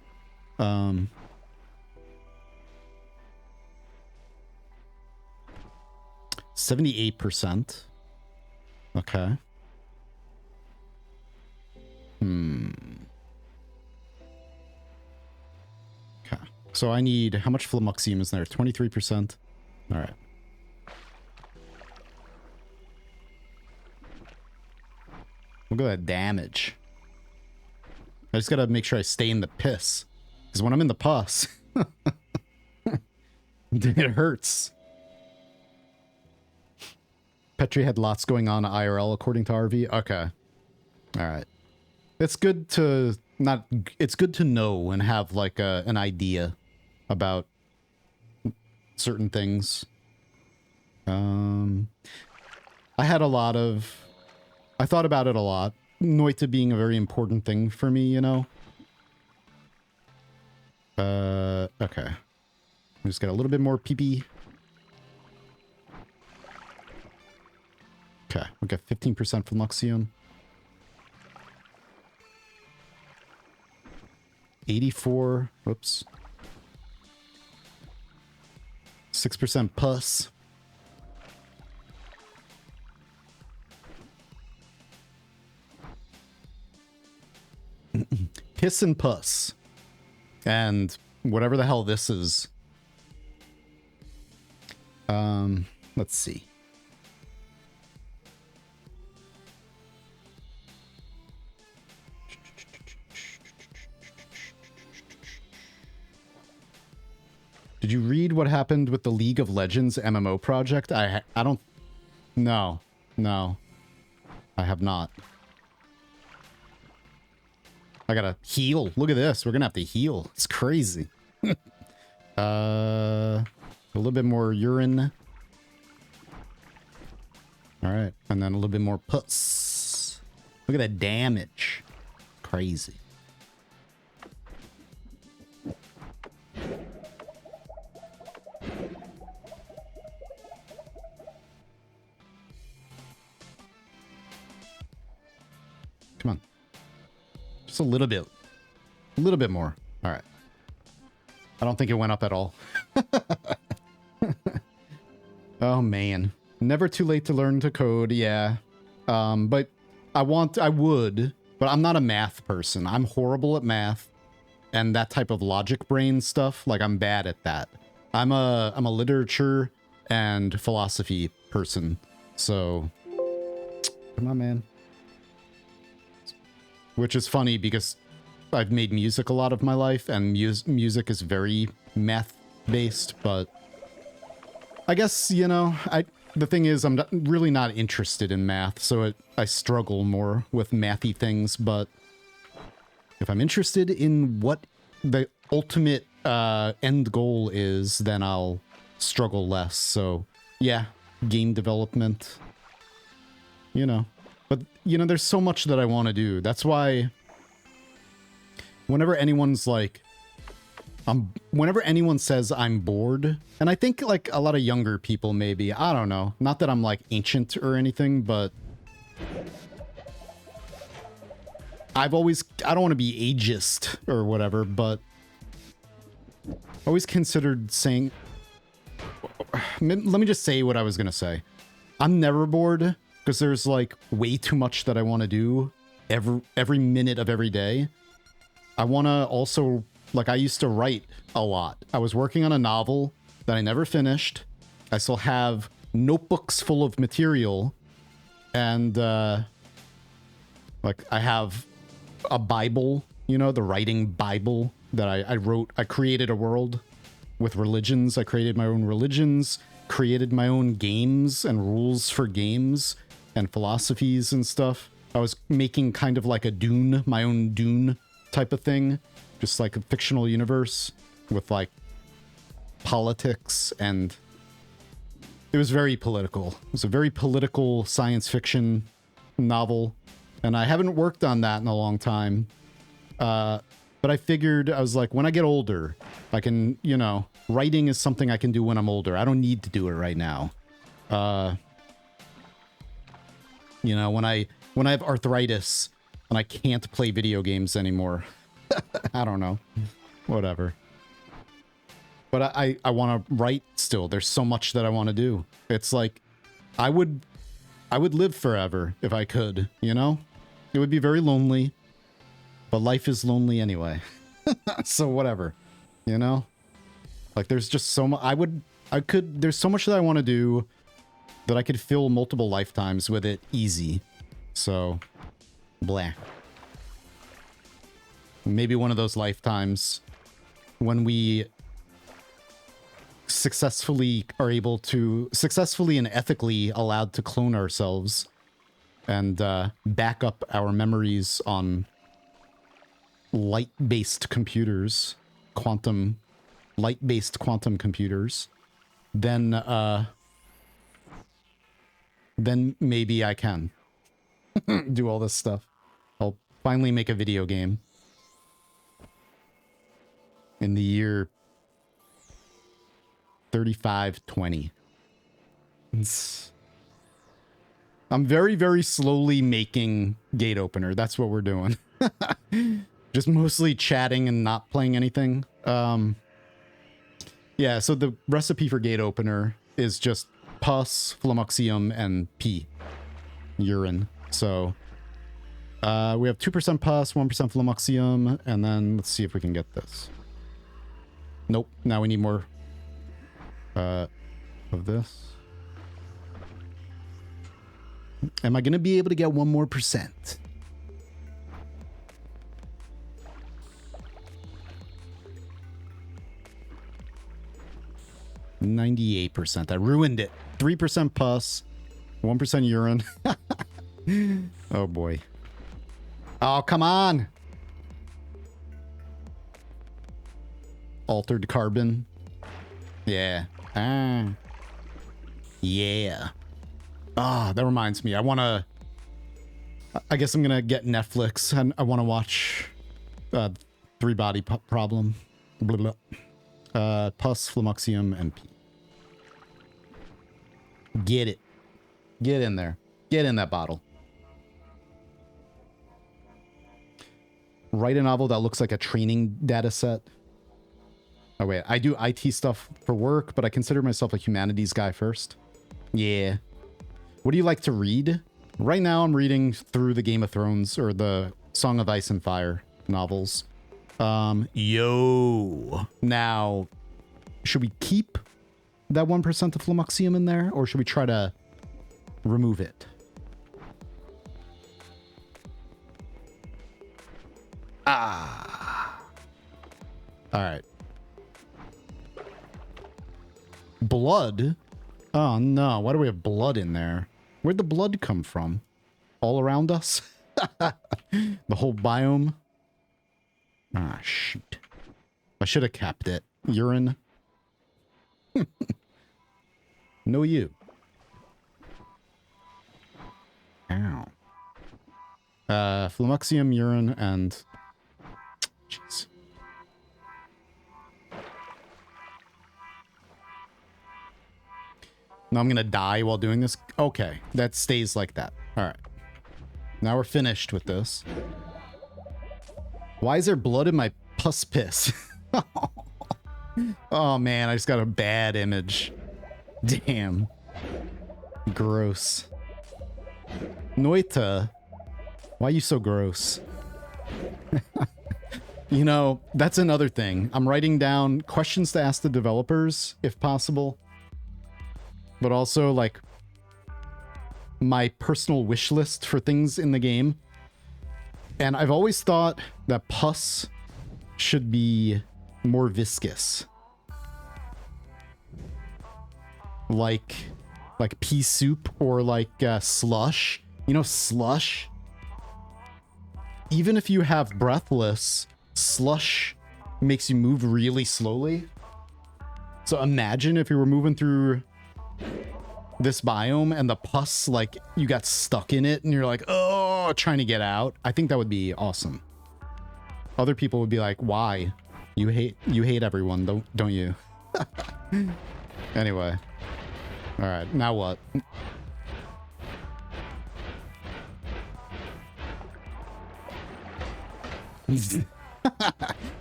78%. Okay. Okay. So I need, how much Flumoxium is there? 23%. All right. We'll go at damage. I just gotta make sure I stay in the piss. Because when I'm in the pus, it hurts. Petri had lots going on IRL according to RV. Okay. All right. It's good to not. It's good to know and have like an idea about certain things. I had a lot of. I thought about it a lot. Noita being a very important thing for me, you know. Okay. We just got a little bit more pee-pee. Okay, we got 15% from Luxion. 84. Whoops. 6% pus. Piss and pus. And whatever the hell this is. Let's see. Did you read what happened with the League of Legends MMO project? I don't... No. No. I have not. I gotta heal. Look at this. We're gonna have to heal. It's crazy. A little bit more urine. Alright. And then a little bit more pus. Look at that damage. Crazy. Come on. Just a little bit. A little bit more. All right. I don't think it went up at all. Oh, man. Never too late to learn to code. Yeah. But I would, but I'm not a math person. I'm horrible at math and that type of logic brain stuff. Like, I'm bad at that. I'm a literature and philosophy person. So, come on, man. Which is funny because I've made music a lot of my life, and music is very math-based, but I guess, you know, the thing is, I'm really not interested in math, so I struggle more with mathy things, but if I'm interested in what the ultimate end goal is, then I'll struggle less. So, yeah, game development, you know. But, you know, there's so much that I want to do. That's why whenever anyone's like, whenever anyone says I'm bored, and I think like a lot of younger people maybe, I don't know, not that I'm like ancient or anything, but I don't want to be ageist or whatever, but always considered saying, let me just say what I was going to say. I'm never bored. Because there's, like, way too much that I want to do every minute of every day. I want to also, like, I used to write a lot. I was working on a novel that I never finished. I still have notebooks full of material. And, like, I have a Bible, you know, the writing Bible that I wrote. I created a world with religions. I created my own religions, created my own games and rules for games and philosophies and stuff. I was making kind of like a Dune, my own Dune type of thing. Just like a fictional universe with like politics, and it was very political. It was a very political science fiction novel, and I haven't worked on that in a long time. But I figured, I was like, when I get older, I can, you know, writing is something I can do when I'm older. I don't need to do it right now. You know, when I have arthritis and I can't play video games anymore. I don't know. Whatever. But I want to write still. There's so much that I want to do. It's like, I would live forever if I could, you know? It would be very lonely, but life is lonely anyway. So whatever, you know? Like, there's just so much, there's so much that I want to do that I could fill multiple lifetimes with it easy. So, blah. Maybe one of those lifetimes when we successfully are able to, successfully and ethically allowed to clone ourselves and back up our memories on light-based computers, light-based quantum computers, then maybe I can do all this stuff. I'll finally make a video game in the year 3520. I'm very, very slowly making Gate Opener. That's what we're doing. Just mostly chatting and not playing anything. Yeah, so the recipe for Gate Opener is just pus, flummoxium, and pee. Urine. So we have 2% pus, 1% flummoxium, and then let's see if we can get this. Nope, now we need more of this. Am I going to be able to get 1 more %? %. I ruined it. 3% pus, 1% urine. Oh boy. Oh, come on. Altered carbon. Yeah. Yeah. Ah, that reminds me. I guess I'm gonna get Netflix and I want to watch Three Body Problem. Blah, blah. Pus, flummoxium, and pee. Get it. Get in there. Get in that bottle. Write a novel that looks like a training data set. Oh wait, I do IT stuff for work, but I consider myself a humanities guy first. Yeah. What do you like to read? Right now I'm reading through the Game of Thrones or the Song of Ice and Fire novels. Yo. Now, should we keep that 1% of flummoxium in there, or should we try to remove it? Ah. All right. Blood? Oh no, why do we have blood in there? Where'd the blood come from? All around us? The whole biome? Ah, shoot. I should have kept it. Urine. No you. Ow. Flummoxium, urine, and... Jeez. Now I'm gonna die while doing this? Okay, that stays like that. Alright. Now we're finished with this. Why is there blood in my pus piss? Oh man, I just got a bad image. Damn. Gross. Noita, why are you so gross? You know, that's another thing. I'm writing down questions to ask the developers, if possible. But also, like, my personal wish list for things in the game. And I've always thought that pus should be more viscous. Like pea soup or like slush. You know, slush? Even if you have breathless, slush makes you move really slowly. So imagine if you were moving through this biome and the pus, like, you got stuck in it and you're like, oh, trying to get out. I think that would be awesome. Other people would be like, why? You hate everyone, don't you? Anyway. All right, now what?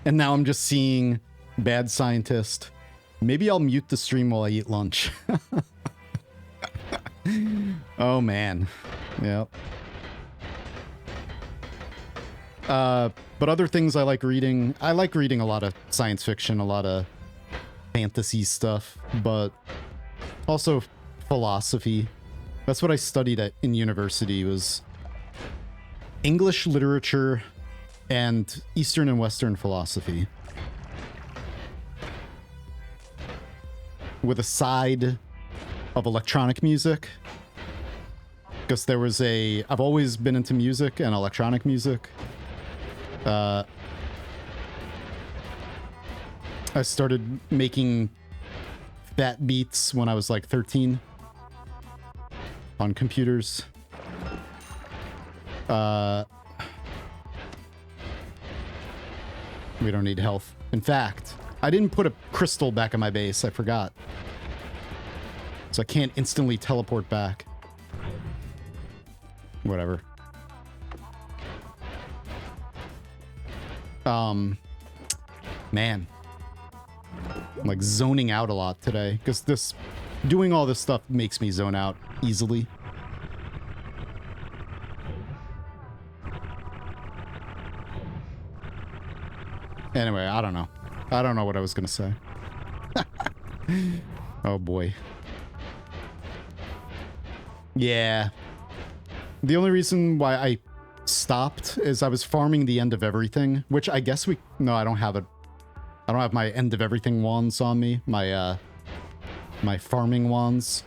And now I'm just seeing bad scientist. Maybe I'll mute the stream while I eat lunch. Oh man. Yep. But other things I like reading a lot of science fiction, a lot of fantasy stuff, but also philosophy. That's what I studied in university, was English literature and Eastern and Western philosophy, with a side of electronic music, because there was I've always been into music and electronic music. I started making fat beats when I was like 13 on computers. We don't need health. In fact, I didn't put a crystal back in my base. I forgot. So I can't instantly teleport back. Whatever. Man. I'm like zoning out a lot today because doing all this stuff makes me zone out easily. Anyway, I don't know. I don't know what I was gonna say. Oh boy. Yeah. The only reason why I stopped is I was farming the end of everything, which I guess no, I don't have it. I don't have my end of everything wands on me. My farming wands.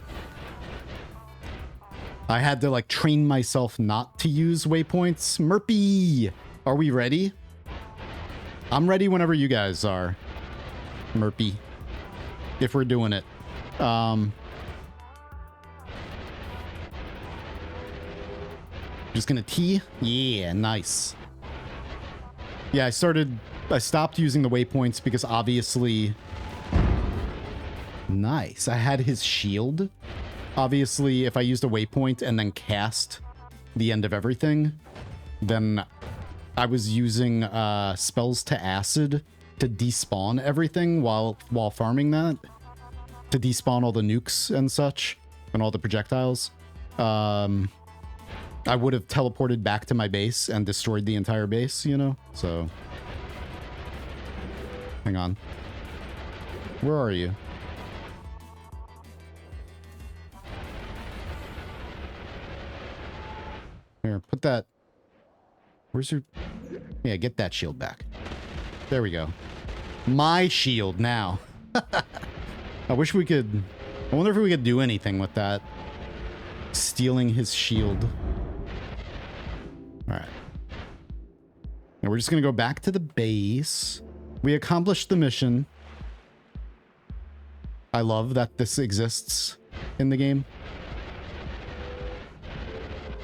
I had to like train myself not to use waypoints. Murpy! Are we ready? I'm ready whenever you guys are. Murpy. If we're doing it. Just gonna T? Yeah, nice. Yeah, I stopped using the waypoints because obviously... Nice. I had his shield. Obviously, if I used a waypoint and then cast the end of everything, then I was using spells to acid to despawn everything while farming that. To despawn all the nukes and such, and all the projectiles. I would have teleported back to my base and destroyed the entire base, you know? So... Hang on. Where are you? Here, put that... Where's your... Yeah, get that shield back. There we go. My shield now. I wish we could... I wonder if we could do anything with that. Stealing his shield. Alright. Now we're just gonna go back to the base. We accomplished the mission. I love that this exists in the game.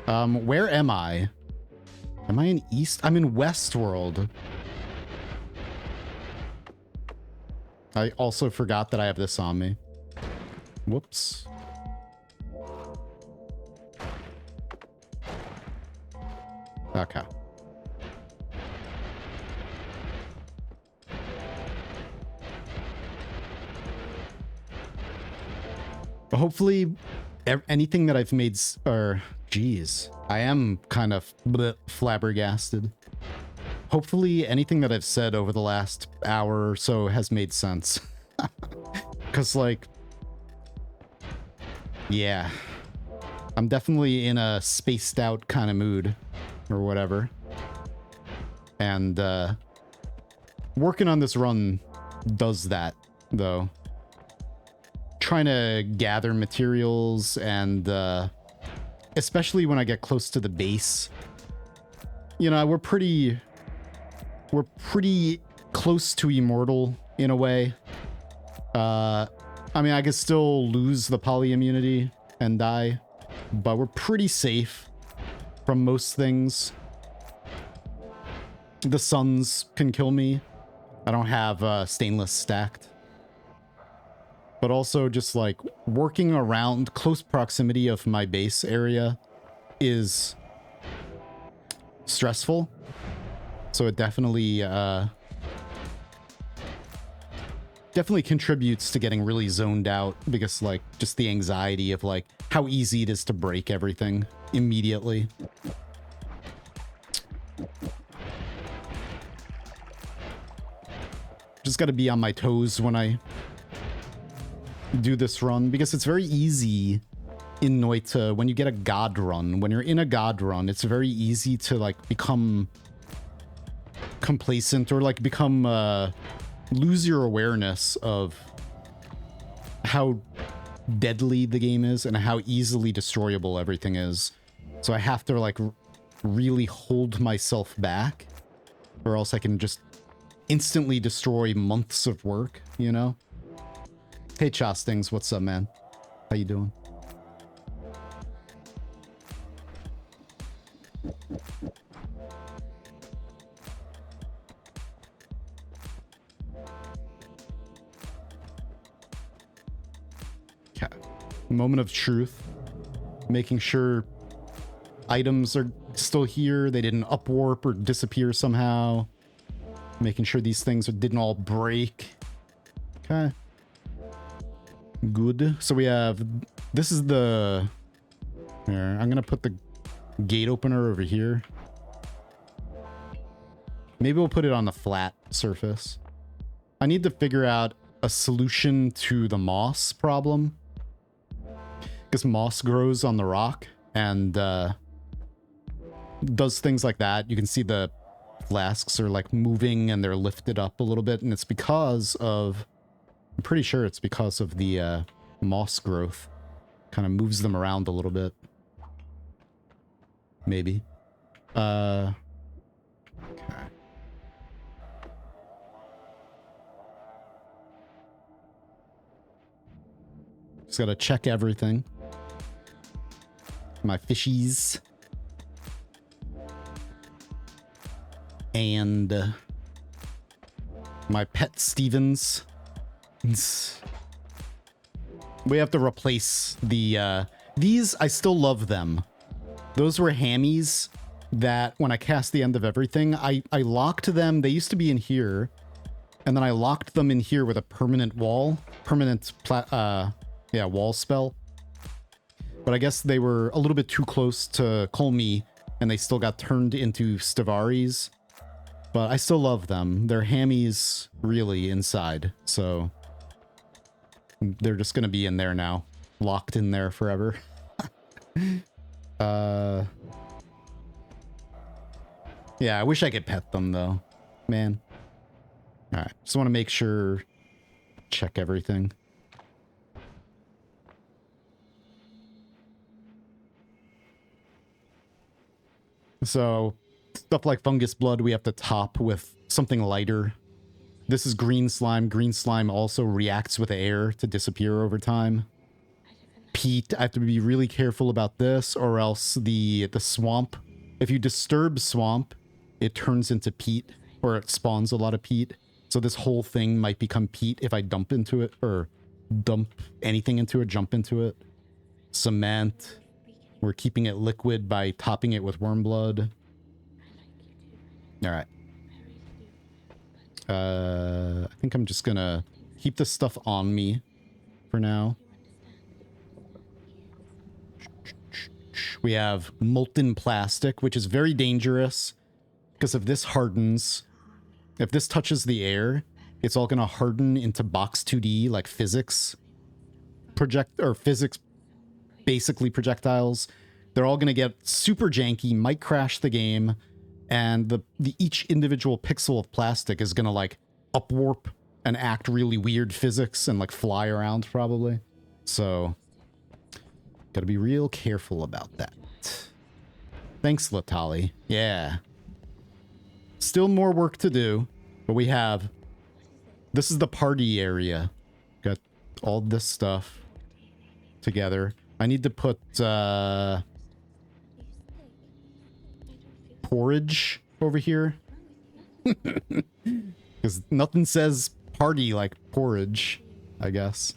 Where am I? Am I in East? I'm in Westworld. I also forgot that I have this on me. Whoops. Okay. But hopefully, anything that I've made, geez, I am kind of flabbergasted. Hopefully, anything that I've said over the last hour or so has made sense. Because, like, yeah, I'm definitely in a spaced out kind of mood or whatever. And working on this run does that, though. Trying to gather materials and especially when I get close to the base. You know, we're pretty close to immortal in a way. I mean, I could still lose the poly immunity and die, but we're pretty safe from most things. The suns can kill me. I don't have stainless stacked. But also just like working around close proximity of my base area is stressful. So it definitely contributes to getting really zoned out because like just the anxiety of like how easy it is to break everything immediately. Just got to be on my toes when I do this run because it's very easy in Noita when you get a god run. When you're in a god run, it's very easy to like become complacent or like become lose your awareness of how deadly the game is and how easily destroyable everything is. So I have to like really hold myself back or else I can just instantly destroy months of work, you know? Hey, Chostings, what's up, man? How you doing? Okay. Moment of truth. Making sure items are still here. They didn't upwarp or disappear somehow. Making sure these things didn't all break. Okay. Good. So we have... This is the... Here, I'm gonna put the gate opener over here. Maybe we'll put it on the flat surface. I need to figure out a solution to the moss problem. Because moss grows on the rock and does things like that. You can see the flasks are like moving and they're lifted up a little bit, and it's because of... I'm pretty sure it's because of the moss growth. Kind of moves them around a little bit. Maybe. Okay. Just gotta check everything. My fishies. And my pet Stevens. We have to replace the these. I still love them. Those were hammies that when I cast the end of everything, I locked them. They used to be in here, and then I locked them in here with a permanent wall, wall spell. But I guess they were a little bit too close to Colmy, and they still got turned into Stavaris. But I still love them. They're hammies, really, inside. So they're just gonna be in there now, locked in there forever. Yeah, I wish I could pet them though, man. All right, just want to make sure, check everything. So stuff like fungus blood, we have to top with something lighter. This is green slime. Green slime also reacts with air to disappear over time. Peat, I have to be really careful about this, or else the swamp. If you disturb swamp, it turns into peat, or it spawns a lot of peat. So this whole thing might become peat if I dump into it, or dump anything into it, jump into it. Cement. We're keeping it liquid by topping it with worm blood. All right. I think I'm just gonna keep this stuff on me for now. We have molten plastic, which is very dangerous because if this hardens, if this touches the air, it's all gonna harden into box 2D like physics physics basically projectiles. They're all gonna get super janky, might crash the game, and the each individual pixel of plastic is gonna like upwarp and act really weird physics and like fly around probably. So gotta be real careful about that. Thanks, Latali. Yeah. Still more work to do, but we have... This is the party area. Got all this stuff together. I need to put porridge over here. Because nothing says party like porridge, I guess.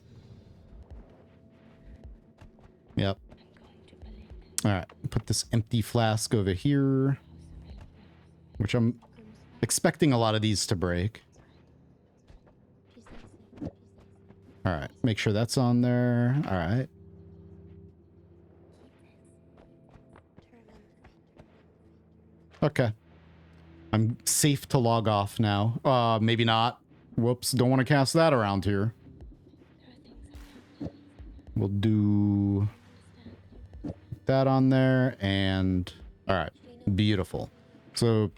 Yep. Alright, put this empty flask over here. Which I'm expecting a lot of these to break. Alright, make sure that's on there. Alright. Okay. I'm safe to log off now. Maybe not. Whoops, don't want to cast that around here. We'll do that on there, and alright, beautiful. So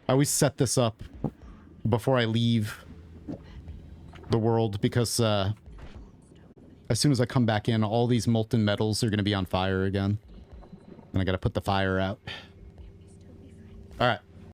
I always set this up before I leave the world because as soon as I come back in, all these molten metals are going to be on fire again, and I got to put the fire out. Alright.